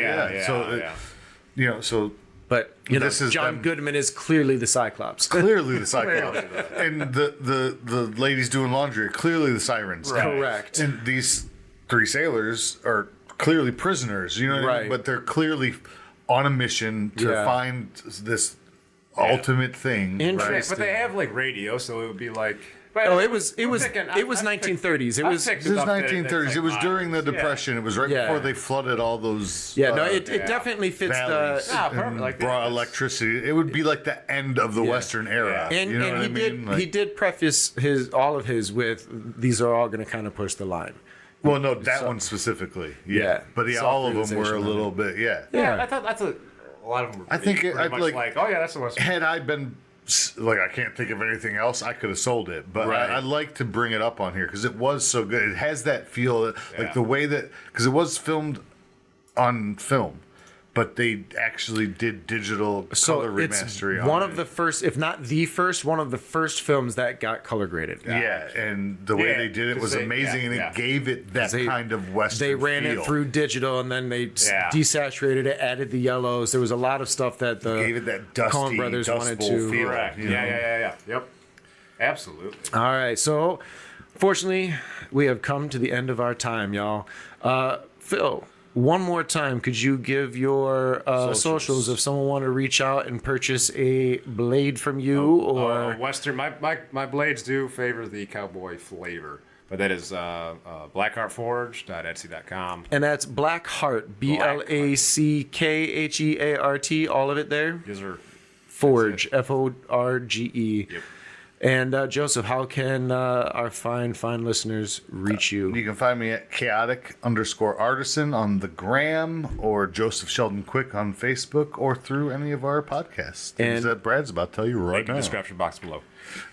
Yeah. So But This is John them- Goodman is clearly the Cyclops. Clearly the Cyclops. And the ladies doing laundry are clearly the Sirens. Right. Correct. And these 3 sailors are clearly prisoners, you know what I Right. mean? But they're clearly on a mission to find this ultimate thing. Interesting. But they have like radio, so it would be like. Oh, it was 1930s. It was This is 1930s. It was during the Depression. It was right Yeah. before they flooded all those it definitely fits valleys the perfect. and Like brought this. electricity. It would be like the end of the Western era. and, you know and what he I did mean? Like, he did preface all of his with these are all going to kind of push the line. well, no, that one specifically. Yeah. But all of them were a Self-realization little bit, Yeah, I thought that's a lot of them. Were I think pretty I'd much like, oh yeah, that's the Western. Had I been like, I can't think of anything else, I could have sold it. But Right. I'd like to bring it up on here because it was so good. It has that feel, like the way that, because it was filmed on film, but they actually did digital color it's remastery. one on of it. the first, if not the first, one of the first films that got color graded. Yeah, and the way Yeah, they did it 'cause was they- amazing, and yeah. it gave it that They- kind of Western They ran feel. it through digital and then they Yeah. desaturated it, added the yellows. There was a lot of stuff that the Gave it that dusty, Coen brothers Dust wanted Bowl to. feel. Correct. you know? Yeah. Yep. Absolutely. All right, so fortunately, we have come to the end of our time, y'all. Phil, one more time, could you give your socials if someone wanted to reach out and purchase a blade from you or Western. My blades do favor the cowboy flavor, but that is blackheartforge.etsy.com. and that's Blackheart, BLACKHEART, all of it there. These are Forge, FORGE. Yep. And Joseph, how can our fine listeners reach you? You can find me at chaotic_artisan on the gram, or Joseph Sheldon Quick on Facebook, or through any of our podcasts. Things And- that Brad's about to tell you right link in now. the description box below.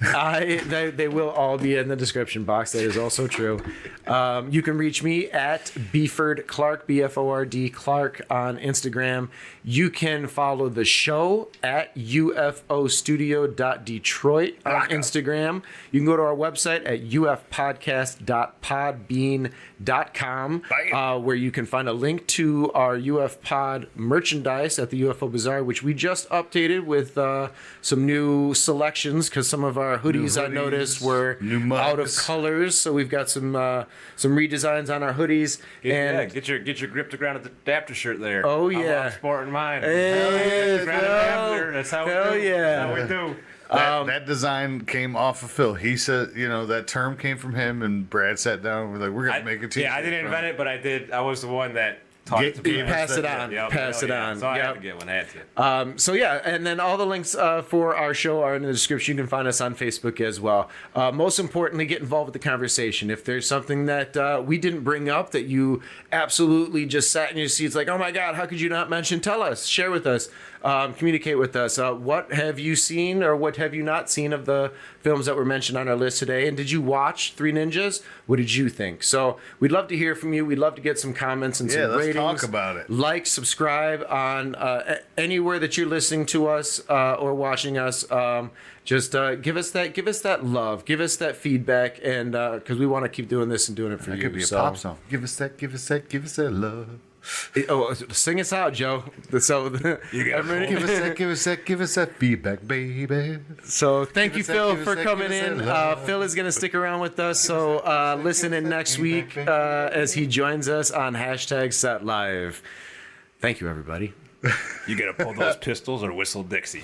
They will all be in the description box. That is also true. You can reach me at Beeford Clark, BFORD Clark on Instagram. You can follow the show at UFOstudio.Detroit on Instagram. You can go to our website at ufpodcast.podbean.com, where you can find a link to our UFPod merchandise at the UFO Bazaar, which we just updated with some new selections because some of our hoodies I noticed were new mugs. out of colors. So we've got some redesigns on our hoodies. Get your grip to ground adapter shirt there. Oh, I'm yeah. all sporting mine. Hey, Ground Phil. adapter. That's how we Hell do. yeah. That's how we do. That design came off of Phil. He said, that term came from him, and Brad sat down and we're like, we're going to make a t-shirt. Yeah, I didn't invent it, but I did. I was the one that taught it to Get- me. get- Pass it on. Yep, Pass hell it yeah. on. So I had Yep. to get one. I had to. So yeah, and then all the links for our show are in the description. You can find us on Facebook as well. Most importantly, get involved with the conversation. If there's something that we didn't bring up that you absolutely just sat in your seats like, oh my God, how could you not mention? Tell us, share with us, communicate with us. What have you seen or what have you not seen of the films that were mentioned on our list today? And did you watch Three Ninjas? What did you think? So we'd love to hear from you. We'd love to get some comments and some let's ratings. talk about it. Like, subscribe on anywhere that you're listening to us or watching us. Just give us that love, give us that feedback, and because we want to keep doing this and doing it for That you. could be a pop song. Give us that love. Sing us out, Joe. So everybody- Give us that feedback, baby. So thank you, us that, Phil, give us for that, coming give us in. that love. Phil is going to stick around with us, so listen in next week as he joins us on #SetLive. Thank you, everybody. You gotta pull those pistols or whistle Dixie.